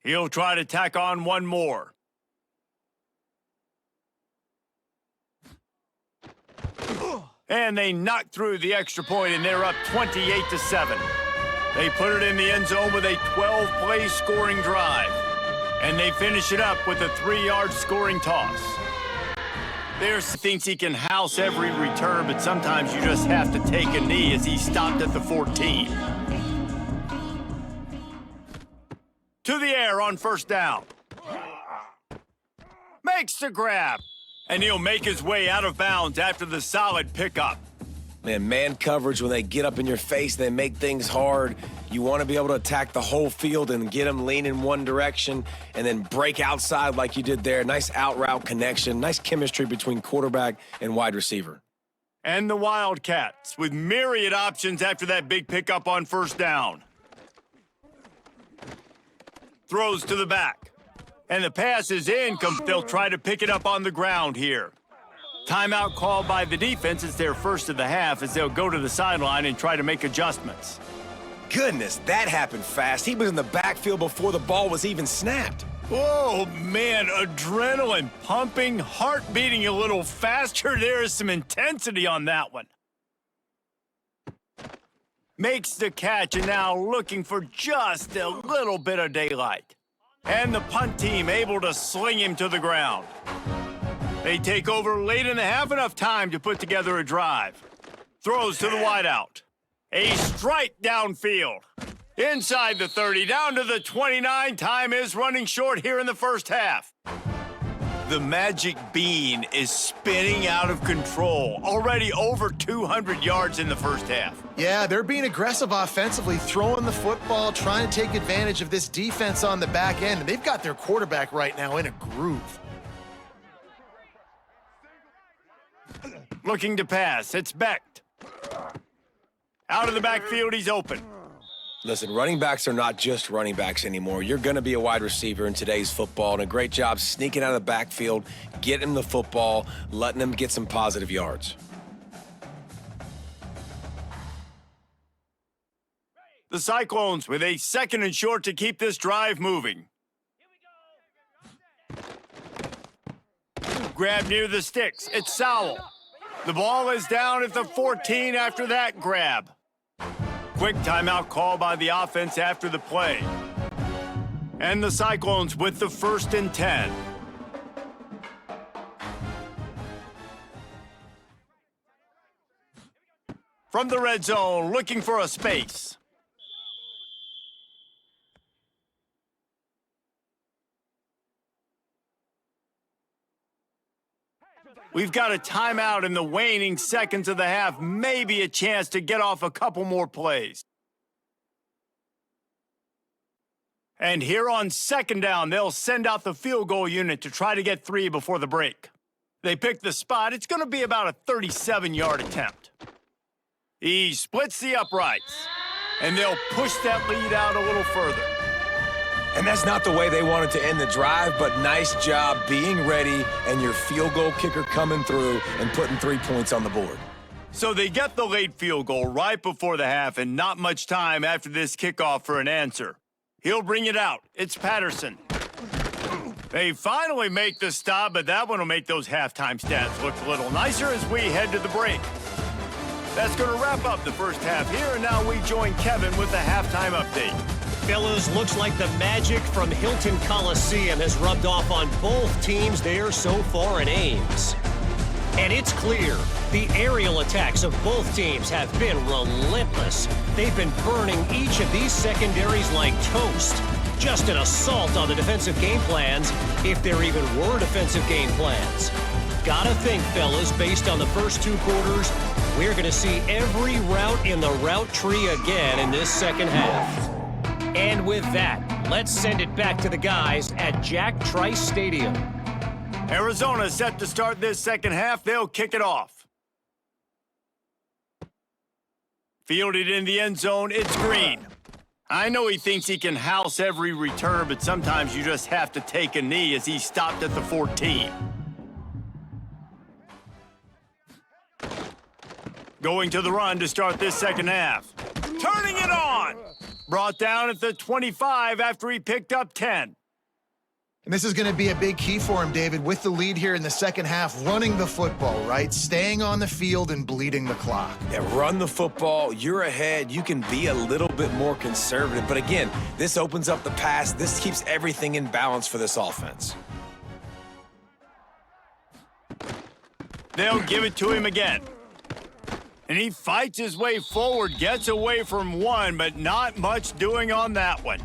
He'll try to tack on one more. And they knock through the extra point, and they're up 28-7. They put it in the end zone with a 12-play scoring drive. And they finish it up with a 3-yard scoring toss. Bears thinks he can house every return, but sometimes you just have to take a knee as he stopped at the 14. To the air on first down. Makes the grab. And he'll make his way out of bounds after the solid pickup. Man coverage, when they get up in your face, they make things hard. You want to be able to attack the whole field and get them lean in one direction and then break outside like you did there. Nice out route connection, nice chemistry between quarterback and wide receiver. And the Wildcats with myriad options after that big pickup on first down. Throws to the back. And the pass is in. They'll try to pick it up on the ground here. Timeout called by the defense. It's their first of the half as they'll go to the sideline and try to make adjustments. goodness, that happened fast. He was in the backfield before the ball was even snapped. Oh, man, adrenaline pumping, heart beating a little faster. There is some intensity on that one. Makes the catch and now looking for just a little bit of daylight. And the punt team able to sling him to the ground. They take over late in the half, enough time to put together a drive. Throws to the wideout. A strike downfield. Inside the 30, down to the 29. Time is running short here in the first half. The magic bean is spinning out of control. Already over 200 yards in the first half. Yeah, they're being aggressive offensively, throwing the football, trying to take advantage of this defense on the back end. And they've got their quarterback right now in a groove. Looking to pass. It's Becht. Out of the backfield, he's open. Listen, running backs are not just running backs anymore. You're going to be a wide receiver in today's football, and a great job sneaking out of the backfield, getting him the football, letting him get some positive yards. The Cyclones with a 2nd and short to keep this drive moving. Grab near the sticks. It's Sowell. The ball is down at the 14 after that grab. Quick timeout call by the offense after the play. And the Cyclones with the 1st and 10. From the red zone, looking for a space. We've got a timeout in the waning seconds of the half, maybe a chance to get off a couple more plays. And here on 2nd down, they'll send out the field goal unit to try to get 3 before the break. They pick the spot. It's going to be about a 37-yard attempt. He splits the uprights, and they'll push that lead out a little further. And that's not the way they wanted to end the drive, but nice job being ready and your field goal kicker coming through and putting 3 points on the board. So they get the late field goal right before the half and not much time after this kickoff for an answer. He'll bring it out. It's Patterson. They finally make the stop, but that one will make those halftime stats look a little nicer as we head to the break. That's going to wrap up the first half here, and now we join Kevin with the halftime update. Fellas, looks like the magic from Hilton Coliseum has rubbed off on both teams there so far in Ames. And it's clear, the aerial attacks of both teams have been relentless. They've been burning each of these secondaries like toast. Just an assault on the defensive game plans, if there even were defensive game plans. Gotta think, fellas, based on the first 2 quarters, we're going to see every route in the route tree again in this second half. And with that, let's send it back to the guys at Jack Trice Stadium. Arizona set to start this second half. They'll kick it off. Fielded in the end zone, it's Green. I know he thinks he can house every return, but sometimes you just have to take a knee as he stopped at the 14. Going to the run to start this second half. Turning it on! Brought down at the 25 after he picked up 10. And this is going to be a big key for him, David, with the lead here in the second half, running the football, right? Staying on the field and bleeding the clock. Yeah, run the football. You're ahead. You can be a little bit more conservative. But again, this opens up the pass. This keeps everything in balance for this offense. They'll give it to him again. And he fights his way forward, gets away from one, but not much doing on that one.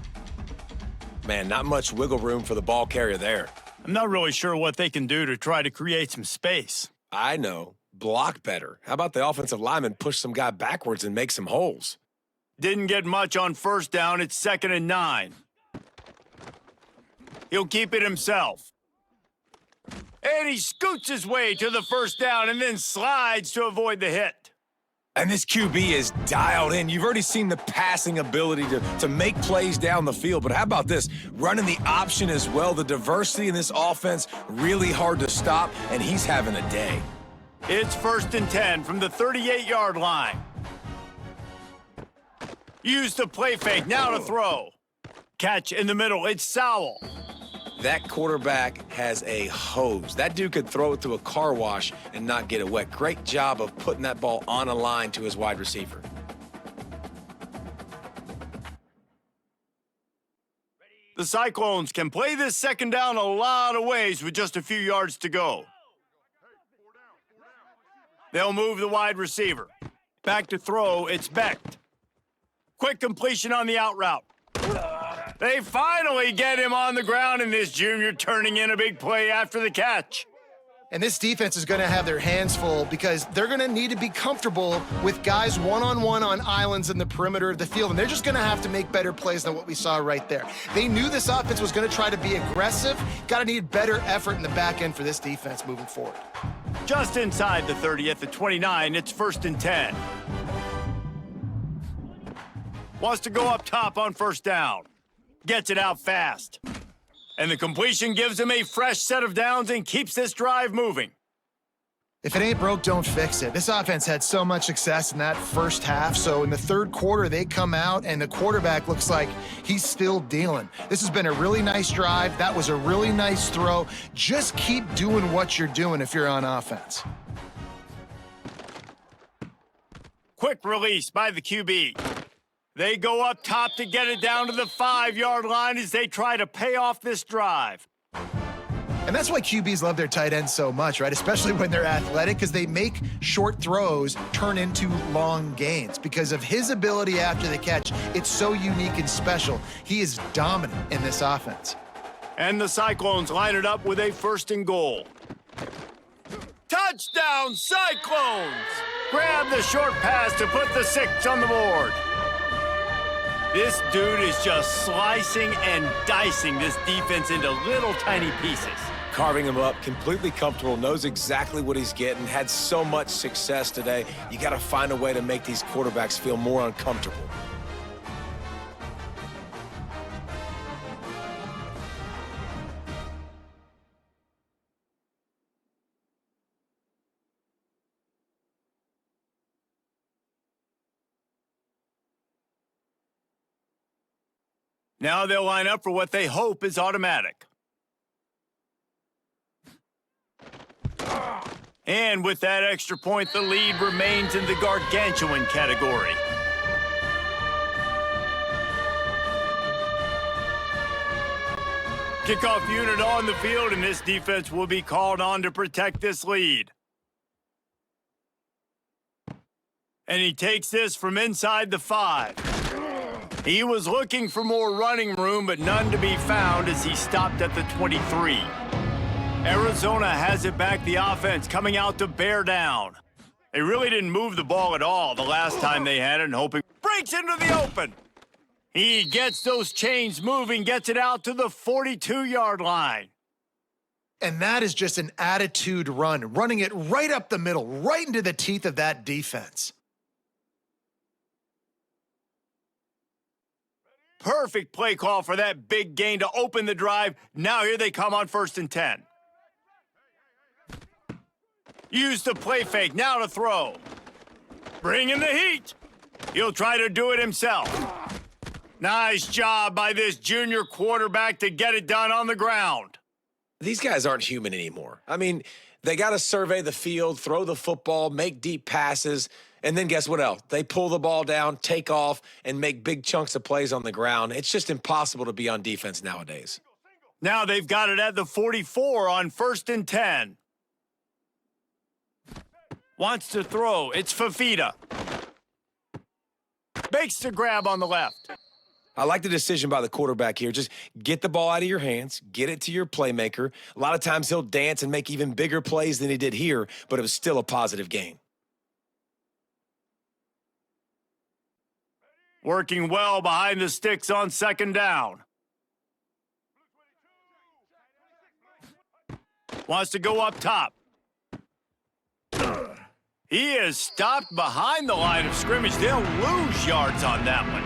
Man, not much wiggle room for the ball carrier there. I'm not really sure what they can do to try to create some space. I know. Block better. How about the offensive lineman push some guy backwards and make some holes? Didn't get much on 1st down. It's 2nd and 9. He'll keep it himself. And he scoots his way to the 1st down and then slides to avoid the hit. And this QB is dialed in. You've already seen the passing ability to make plays down the field. But how about this? Running the option as well. The diversity in this offense, really hard to stop, and he's having a day. It's 1st and 10 from the 38-yard line. Use the play fake, now to throw. Catch in the middle, it's Sowell. That quarterback has a hose. That dude could throw it through a car wash and not get it wet. Great job of putting that ball on a line to his wide receiver. The Cyclones can play this second down a lot of ways with just a few yards to go. They'll move the wide receiver. Back to throw, it's Becht. Quick completion on the out route. They finally get him on the ground, and this junior turning in a big play after the catch. And this defense is going to have their hands full because they're going to need to be comfortable with guys one-on-one on islands in the perimeter of the field, and they're just going to have to make better plays than what we saw right there. They knew this offense was going to try to be aggressive. Got to need better effort in the back end for this defense moving forward. Just inside the 30 at the 29, it's 1st and 10. Wants to go up top on first down. Gets it out fast. And the completion gives him a fresh set of downs and keeps this drive moving. If it ain't broke, don't fix it. This offense had so much success in that first half, so in the third quarter, they come out, and the quarterback looks like he's still dealing. This has been a really nice drive. That was a really nice throw. Just keep doing what you're doing if you're on offense. Quick release by the QB. They go up top to get it down to the 5-yard line as they try to pay off this drive. And that's why QBs love their tight ends so much, right? Especially when they're athletic, because they make short throws turn into long gains. Because of his ability after the catch, it's so unique and special. He is dominant in this offense. And the Cyclones line it up with a 1st and goal. Touchdown, Cyclones! Grab the short pass to put the 6 on the board. This dude is just slicing and dicing this defense into little tiny pieces. Carving him up, completely comfortable, knows exactly what he's getting, had so much success today. You got to find a way to make these quarterbacks feel more uncomfortable. Now they'll line up for what they hope is automatic. And with that extra point, the lead remains in the gargantuan category. Kickoff unit on the field, and this defense will be called on to protect this lead. And he takes this from inside the 5. He was looking for more running room, but none to be found as he stopped at the 23. Arizona has it back, the offense coming out to bear down. They really didn't move the ball at all the last time they had it, and hoping breaks into the open. He gets those chains moving, gets it out to the 42-yard line. And that is just an attitude run, running it right up the middle, right into the teeth of that defense. Perfect play call for that big gain to open the drive. Now here they come on 1st and 10. Use the play fake, now to throw. Bring in the heat. He'll try to do it himself. Nice job by this junior quarterback to get it done on the ground. These guys aren't human anymore. I mean, they got to survey the field, throw the football, make deep passes, and then guess what else? They pull the ball down, take off, and make big chunks of plays on the ground. It's just impossible to be on defense nowadays. Now they've got it at the 44 on 1st and 10. Wants to throw. It's Fafita. Makes the grab on the left. I like the decision by the quarterback here. Just get the ball out of your hands, get it to your playmaker. A lot of times he'll dance and make even bigger plays than he did here, but it was still a positive gain. Working well behind the sticks on 2nd down. Wants to go up top. He is stopped behind the line of scrimmage. They'll lose yards on that one.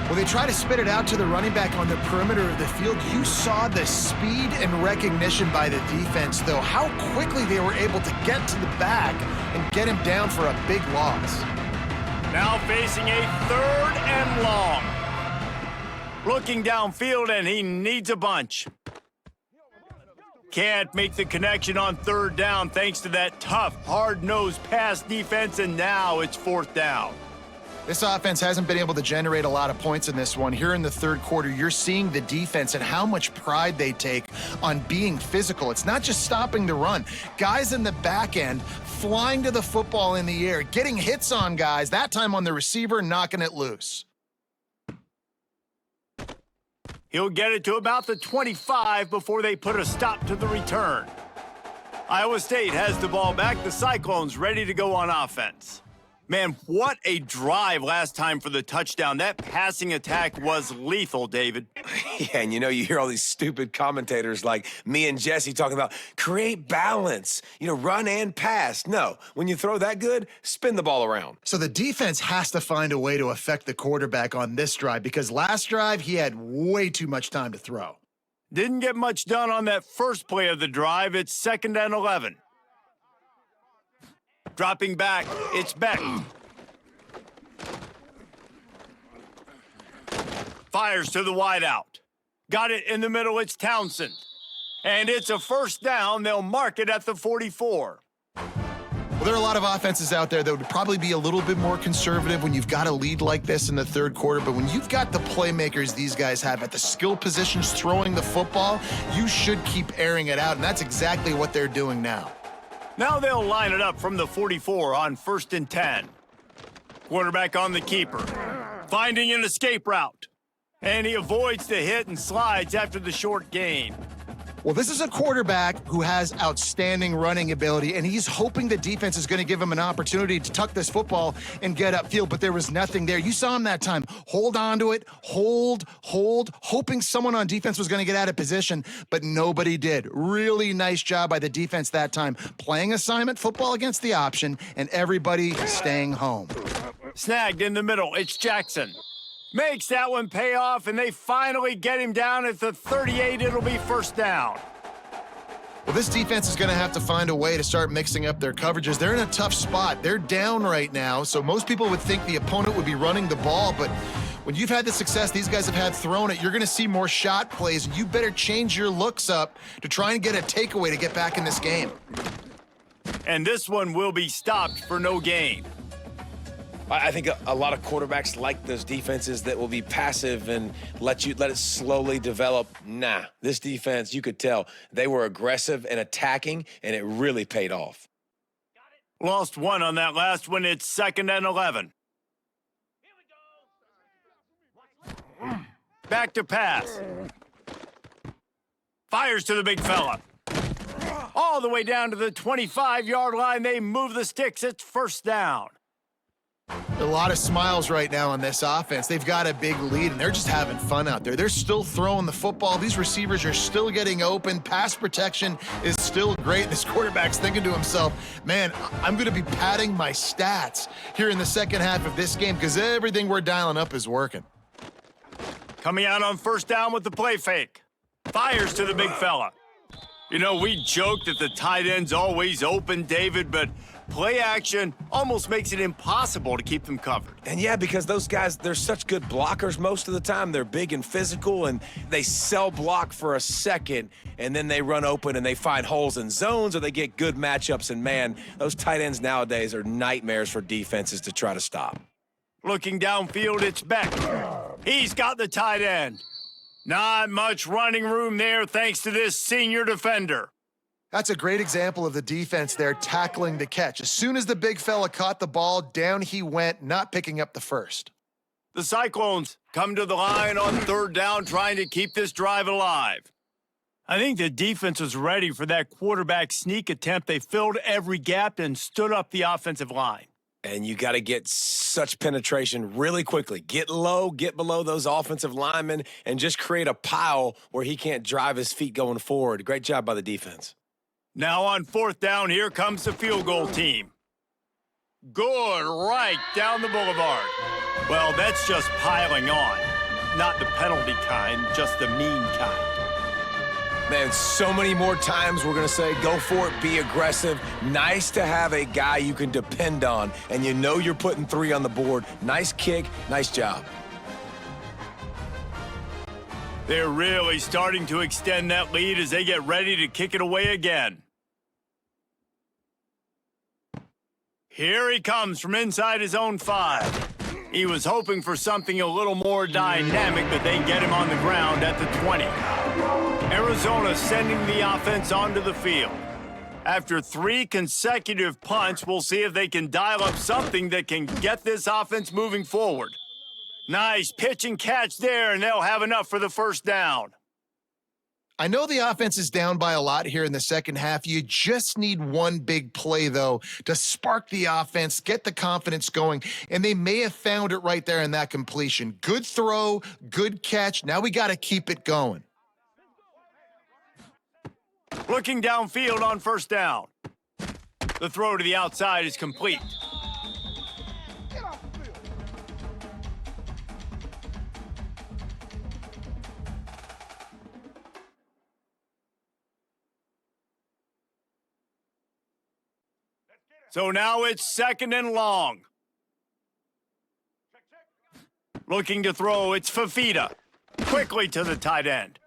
Well, they try to spit it out to the running back on the perimeter of the field. You saw the speed and recognition by the defense, though, how quickly they were able to get to the back and get him down for a big loss. Now facing a 3rd and long. Looking downfield, and he needs a bunch. Can't make the connection on 3rd down thanks to that tough, hard-nosed pass defense, and now it's 4th down. This offense hasn't been able to generate a lot of points in this one. Here in the 3rd quarter, you're seeing the defense and how much pride they take on being physical. It's not just stopping the run. Guys in the back end flying to the football in the air, getting hits on guys, that time on the receiver, knocking it loose. He'll get it to about the 25 before they put a stop to the return. Iowa State has the ball back. The Cyclones ready to go on offense. Man, what a drive last time for the touchdown. That passing attack was lethal, David. Yeah, and you hear all these stupid commentators like me and Jesse talking about create balance, run and pass. No, when you throw that good, spin the ball around. So the defense has to find a way to affect the quarterback on this drive because last drive he had way too much time to throw. Didn't get much done on that first play of the drive. It's 2nd and 11. Dropping back, it's Beck. Fires to the wideout. Got it in the middle, it's Townsend. And it's a 1st down. They'll mark it at the 44. Well, there are a lot of offenses out there that would probably be a little bit more conservative when you've got a lead like this in the 3rd quarter, but when you've got the playmakers these guys have at the skill positions throwing the football, you should keep airing it out, and that's exactly what they're doing now. Now they'll line it up from the 44 on 1st and 10. Quarterback on the keeper, finding an escape route. And he avoids the hit and slides after the short gain. Well, this is a quarterback who has outstanding running ability, and he's hoping the defense is going to give him an opportunity to tuck this football and get upfield, but there was nothing there. You saw him that time. Hold on to it, hold, hoping someone on defense was going to get out of position, but nobody did. Really nice job by the defense that time. Playing assignment football against the option, and everybody staying home. Snagged in the middle, it's Jackson. Makes that one pay off, and they finally get him down at the 38. It'll be 1st down. Well, this defense is going to have to find a way to start mixing up their coverages. They're in a tough spot. They're down right now, so most people would think the opponent would be running the ball, but when you've had the success these guys have had throwing it, you're going to see more shot plays, and you better change your looks up to try and get a takeaway to get back in this game. And this one will be stopped for no gain. I think a lot of quarterbacks like those defenses that will be passive and let it slowly develop. Nah, this defense, you could tell they were aggressive and attacking, and it really paid off. Lost one on that last one. It's 2nd and 11. Back to pass. Fires to the big fella. All the way down to the 25-yard line. They move the sticks. It's 1st down. A lot of smiles right now on this offense. They've got a big lead, and they're just having fun out there. They're still throwing the football. These receivers are still getting open. Pass protection is still great. This quarterback's thinking to himself, man, I'm going to be padding my stats here in the second half of this game because everything we're dialing up is working. Coming out on 1st down with the play fake. Fires to the big fella. We joke that the tight end's always open, David, but play action almost makes it impossible to keep them covered. And yeah, because those guys, they're such good blockers most of the time. They're big and physical, and they cell block for a second, and then they run open and they find holes in zones, or they get good matchups. And man, those tight ends nowadays are nightmares for defenses to try to stop. Looking downfield, it's Beck. He's got the tight end. Not much running room there thanks to this senior defender. That's a great example of the defense there tackling the catch. As soon as the big fella caught the ball, down he went, not picking up the first. The Cyclones come to the line on 3rd down, trying to keep this drive alive. I think the defense was ready for that quarterback sneak attempt. They filled every gap and stood up the offensive line. And you got to get such penetration really quickly. Get low, get below those offensive linemen, and just create a pile where he can't drive his feet going forward. Great job by the defense. Now on 4th down, here comes the field goal team. Good, right down the boulevard. Well, that's just piling on. Not the penalty kind, just the mean kind. Man, so many more times we're going to say, go for it, be aggressive. Nice to have a guy you can depend on, and you know you're putting 3 on the board. Nice kick, nice job. They're really starting to extend that lead as they get ready to kick it away again. Here he comes from inside his own 5. He was hoping for something a little more dynamic, but they get him on the ground at the 20. Arizona sending the offense onto the field. After 3 consecutive punts, we'll see if they can dial up something that can get this offense moving forward. Nice pitch and catch there, and they'll have enough for the first down. I know the offense is down by a lot here in the second half. You just need one big play, though, to spark the offense, get the confidence going, and they may have found it right there in that completion. Good throw, good catch. Now we got to keep it going. Looking downfield on first down. The throw to the outside is complete. So now it's 2nd and long. Looking to throw, it's Fafita. Quickly to the tight end.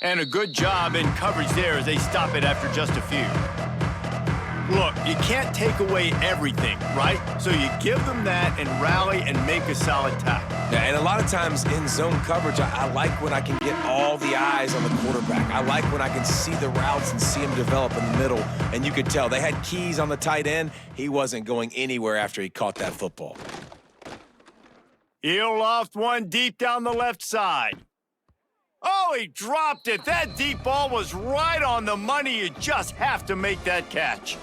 And a good job in coverage there as they stop it after just a few. Look, you can't take away everything, right? So you give them that and rally and make a solid tackle. Yeah, and a lot of times in zone coverage, I like when I can get all the eyes on the quarterback. I like when I can see the routes and see him develop in the middle. And you could tell they had keys on the tight end. He wasn't going anywhere after he caught that football. He'll loft one deep down the left side. Oh, he dropped it. That deep ball was right on the money. You just have to make that catch.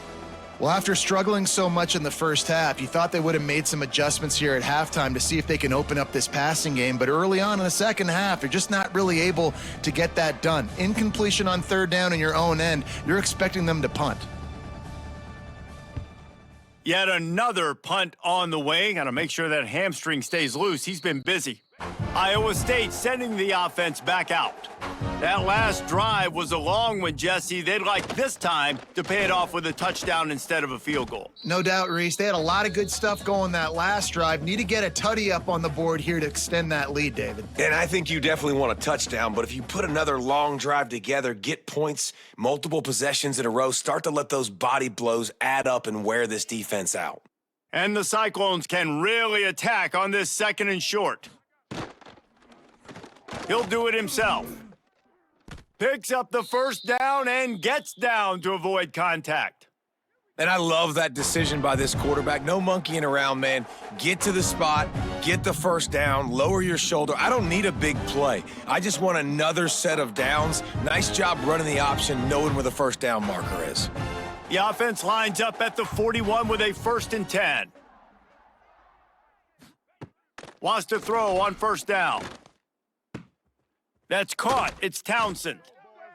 Well, after struggling so much in the first half, you thought they would have made some adjustments here at halftime to see if they can open up this passing game. But early on in the second half, they're just not really able to get that done. Incompletion on 3rd down in your own end, you're expecting them to punt. Yet another punt on the way. Got to make sure that hamstring stays loose. He's been busy. Iowa State sending the offense back out. That last drive was a long one, Jesse. They'd like this time to pay it off with a touchdown instead of a field goal. No doubt, Reese. They had a lot of good stuff going that last drive. Need to get a tutty up on the board here to extend that lead, David. And I think you definitely want a touchdown, but if you put another long drive together, get points, multiple possessions in a row, start to let those body blows add up and wear this defense out. And the Cyclones can really attack on this 2nd and short. He'll do it himself. Picks up the first down and gets down to avoid contact. And I love that decision by this quarterback. No monkeying around, man. Get to the spot, get the first down, lower your shoulder. I don't need a big play. I just want another set of downs. Nice job running the option, knowing where the first down marker is. The offense lines up at the 41 with a 1st and 10. Wants to throw on first down. That's caught. It's Townsend.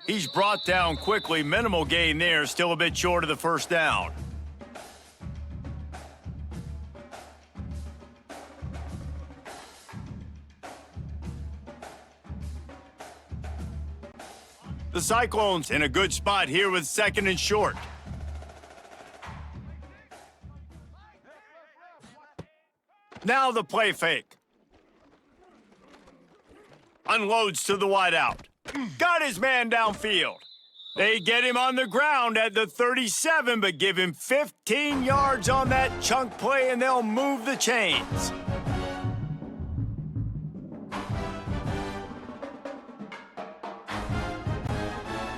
He's brought down quickly. Minimal gain there. Still a bit short of the first down. The Cyclones in a good spot here with 2nd and short. Now the play fake. Unloads to the wideout. Got his man downfield. They get him on the ground at the 37, but give him 15 yards on that chunk play, and they'll move the chains.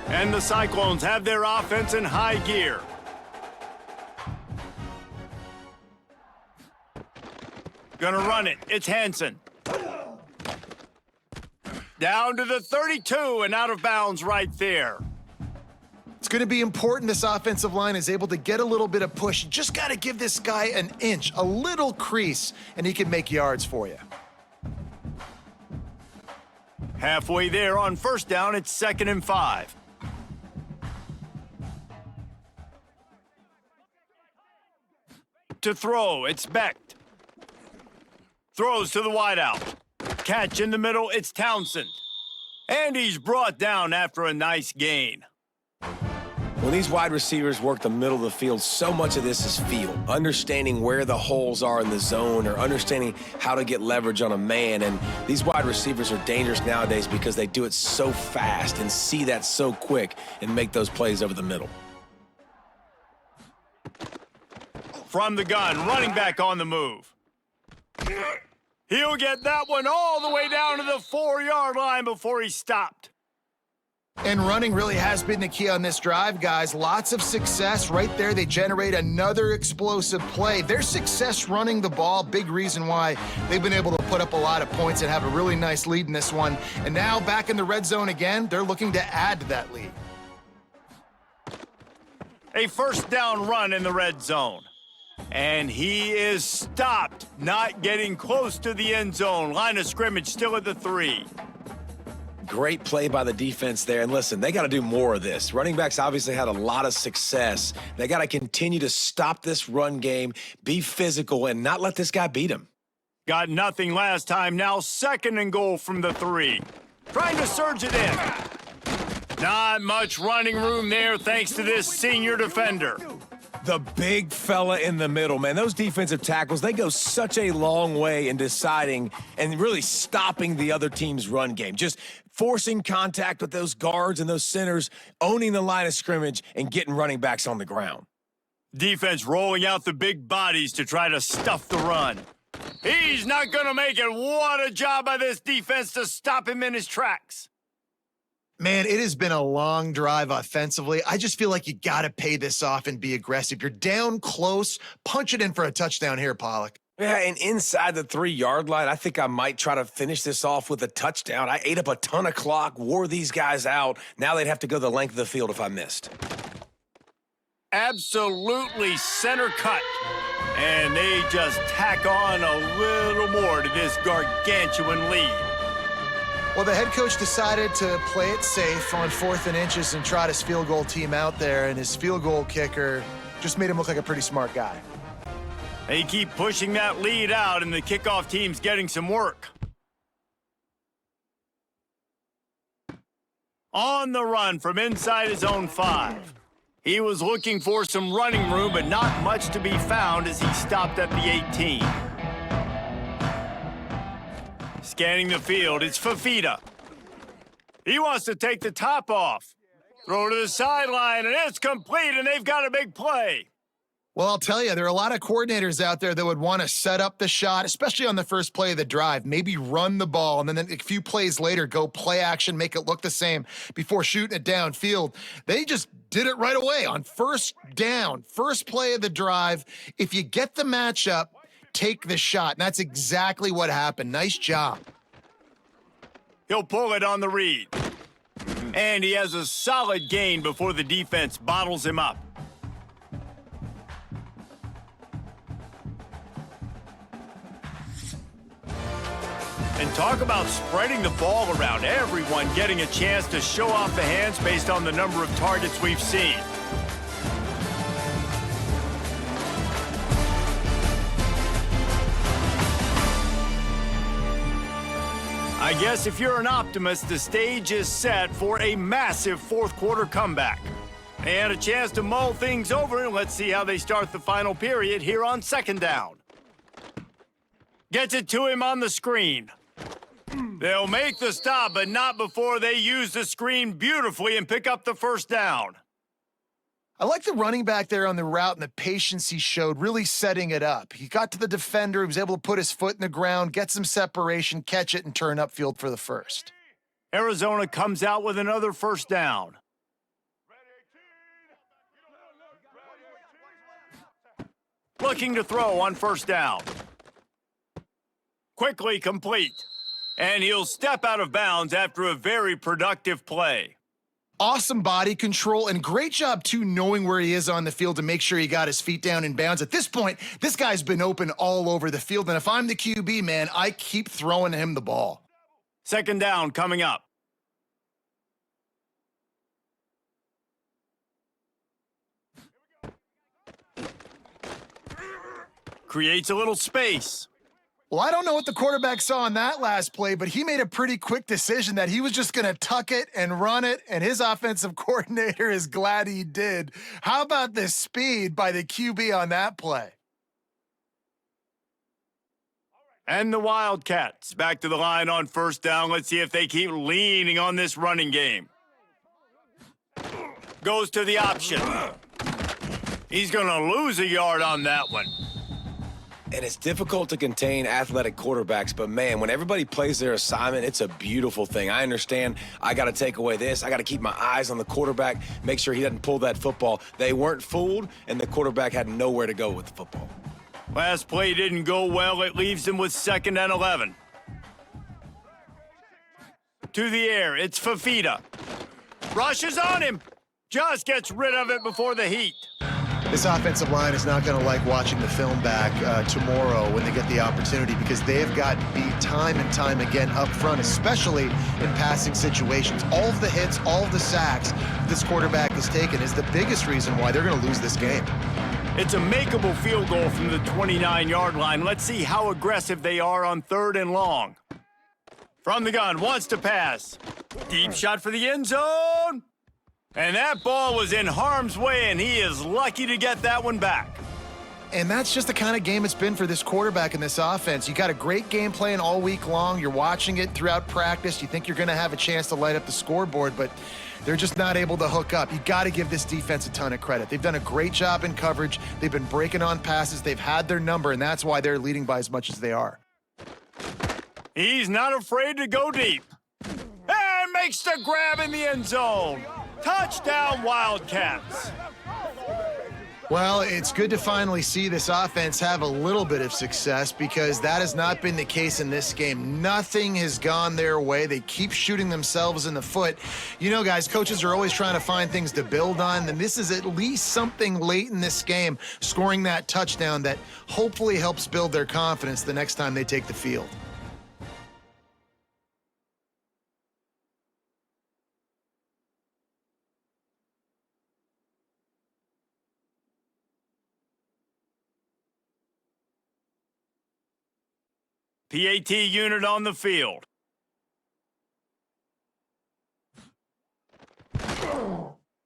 And the Cyclones have their offense in high gear. Gonna run it. It's Hansen. Down to the 32 and out of bounds right there. It's going to be important this offensive line is able to get a little bit of push. You just got to give this guy an inch, a little crease, and he can make yards for you. Halfway there on first down, it's 2nd and 5. To throw, it's Becht. Throws to the wideout. Catch in the middle, it's Townsend. And he's brought down after a nice gain. When these wide receivers work the middle of the field, so much of this is feel, understanding where the holes are in the zone or understanding how to get leverage on a man. And these wide receivers are dangerous nowadays because they do it so fast and see that so quick and make those plays over the middle. From the gun, running back on the move. He'll get that one all the way down to the 4-yard line before he stopped. And running really has been the key on this drive, guys. Lots of success right there. They generate another explosive play. Their success running the ball, big reason why they've been able to put up a lot of points and have a really nice lead in this one. And now back in the red zone again, they're looking to add to that lead. A first down run in the red zone. And he is stopped, not getting close to the end zone. Line of scrimmage still at the 3. Great play by the defense there. And listen, they got to do more of this. Running backs obviously had a lot of success. They got to continue to stop this run game, be physical, and not let this guy beat him. Got nothing last time. Now 2nd and goal from the 3. Trying to surge it in. Not much running room there thanks to this senior defender. The big fella in the middle, man. Those defensive tackles, they go such a long way in deciding and really stopping the other team's run game. Just forcing contact with those guards and those centers, owning the line of scrimmage, and getting running backs on the ground. Defense rolling out the big bodies to try to stuff the run. He's not going to make it. What a job by this defense to stop him in his tracks. Man, it has been a long drive offensively. I just feel like you got to pay this off and be aggressive. You're down close. Punch it in for a touchdown here, Pollock. Yeah, and inside the 3-yard line, I think I might try to finish this off with a touchdown. I ate up a ton of clock, wore these guys out. Now they'd have to go the length of the field if I missed. Absolutely center cut. And they just tack on a little more to this gargantuan lead. Well, the head coach decided to play it safe on 4th and inches and trot his field goal team out there, and his field goal kicker just made him look like a pretty smart guy. They keep pushing that lead out, and the kickoff team's getting some work. On the run from inside his own 5. He was looking for some running room, but not much to be found as he stopped at the 18. Scanning the field, it's Fafita. He wants to take the top off. Throw to the sideline, and it's complete, and they've got a big play. Well, I'll tell you, there are a lot of coordinators out there that would want to set up the shot, especially on the first play of the drive, maybe run the ball, and then a few plays later, go play action, make it look the same before shooting it downfield. They just did it right away on first down, first play of the drive. If you get the matchup, take the shot. And that's exactly what happened. Nice job. He'll pull it on the read. And he has a solid gain before the defense bottles him up. And talk about spreading the ball around. Everyone getting a chance to show off the hands based on the number of targets we've seen. I guess if you're an optimist, the stage is set for a massive 4th quarter comeback. They had a chance to mull things over, and let's see how they start the final period here on 2nd down. Gets it to him on the screen. They'll make the stop, but not before they use the screen beautifully and pick up the first down. I like the running back there on the route and the patience he showed, really setting it up. He got to the defender, he was able to put his foot in the ground, get some separation, catch it, and turn upfield for the first. Arizona comes out with another first down. Looking to throw on first down. Quickly complete. And he'll step out of bounds after a very productive play. Awesome body control, and great job, too, knowing where he is on the field to make sure he got his feet down in bounds. At this point, this guy's been open all over the field, and if I'm the QB, man, I keep throwing him the ball. 2nd down coming up. Creates a little space. Well, I don't know what the quarterback saw on that last play, but he made a pretty quick decision that he was just going to tuck it and run it, and his offensive coordinator is glad he did. How about the speed by the QB on that play? And the Wildcats back to the line on first down. Let's see if they keep leaning on this running game. Goes to the option. He's going to lose a yard on that one. And it's difficult to contain athletic quarterbacks, but man, when everybody plays their assignment, it's a beautiful thing. I understand I got to take away this. I got to keep my eyes on the quarterback, make sure he doesn't pull that football. They weren't fooled, and the quarterback had nowhere to go with the football. Last play didn't go well. It leaves him with 2nd and 11. To the air, it's Fafita. Rushes on him. Just gets rid of it before the heat. This offensive line is not going to like watching the film back tomorrow when they get the opportunity, because they have gotten beat time and time again up front, especially in passing situations. All of the hits, all of the sacks this quarterback has taken is the biggest reason why they're going to lose this game. It's a makeable field goal from the 29-yard line. Let's see how aggressive they are on 3rd and long. From the gun, wants to pass. Deep shot for the end zone. And that ball was in harm's way, and he is lucky to get that one back. And that's just the kind of game it's been for this quarterback in this offense. You got a great game plan all week long. You're watching it throughout practice. You think you're going to have a chance to light up the scoreboard, but they're just not able to hook up. You got to give this defense a ton of credit. They've done a great job in coverage. They've been breaking on passes. They've had their number, and that's why they're leading by as much as they are. He's not afraid to go deep. And makes the grab in the end zone. Touchdown, Wildcats. Well, it's good to finally see this offense have a little bit of success, because that has not been the case in this game. Nothing has gone their way. They keep shooting themselves in the foot. You know, guys, coaches are always trying to find things to build on, and this is at least something late in this game, scoring that touchdown that hopefully helps build their confidence the next time they take the field. PAT unit on the field.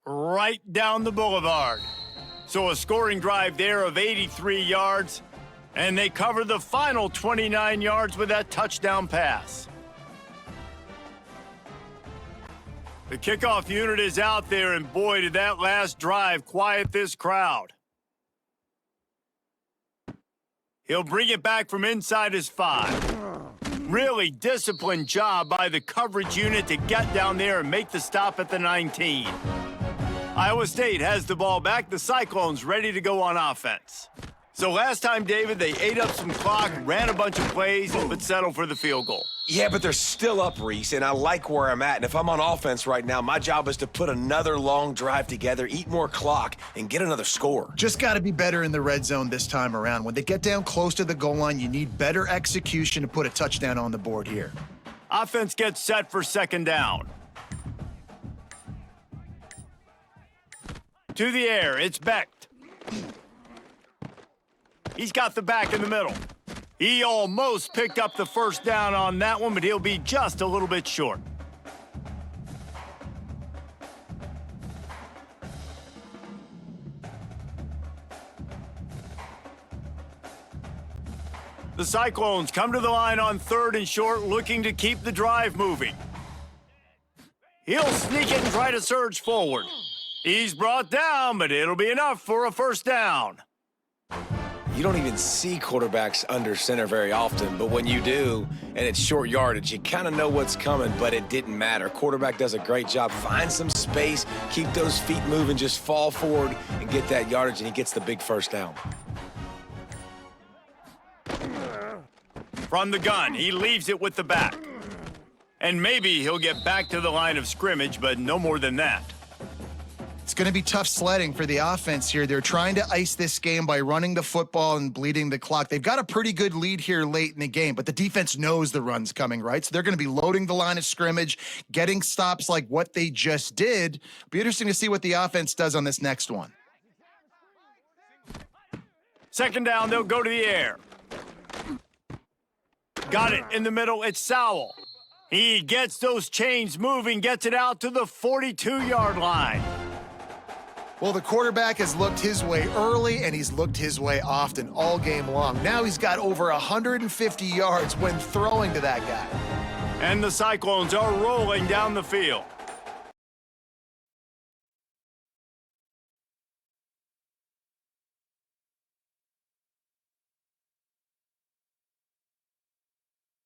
Right down the boulevard. So a scoring drive there of 83 yards, and they cover the final 29 yards with that touchdown pass. The kickoff unit is out there, and boy, did that last drive quiet this crowd. He'll bring it back from inside his 5. Really disciplined job by the coverage unit to get down there and make the stop at the 19. Iowa State has the ball back. The Cyclones ready to go on offense. So last time, David, they ate up some clock, ran a bunch of plays, but settled for the field goal. Yeah, but they're still up, Reese, and I like where I'm at. And if I'm on offense right now, my job is to put another long drive together, eat more clock, and get another score. Just got to be better in the red zone this time around. When they get down close to the goal line, you need better execution to put a touchdown on the board here. Offense gets set for 2nd down. To the air, it's Becht. He's got the back in the middle. He almost picked up the first down on that one, but he'll be just a little bit short. The Cyclones come to the line on 3rd and short, looking to keep the drive moving. He'll sneak it and try to surge forward. He's brought down, but it'll be enough for a first down. You don't even see quarterbacks under center very often, but when you do, and it's short yardage, you kind of know what's coming, but it didn't matter. Quarterback does a great job. Find some space, keep those feet moving, just fall forward and get that yardage, and he gets the big first down. From the gun, he leaves it with the back. And maybe he'll get back to the line of scrimmage, but no more than that. It's going to be tough sledding for the offense here. They're trying to ice this game by running the football and bleeding the clock. They've got a pretty good lead here late in the game, but the defense knows the run's coming, right? So they're going to be loading the line of scrimmage, getting stops like what they just did. Be interesting to see what the offense does on this next one. 2nd down, they'll go to the air. Got it in the middle. It's Sowell. He gets those chains moving, gets it out to the 42-yard line. Well, the quarterback has looked his way early, and he's looked his way often all game long. Now he's got over 150 yards when throwing to that guy. And the Cyclones are rolling down the field.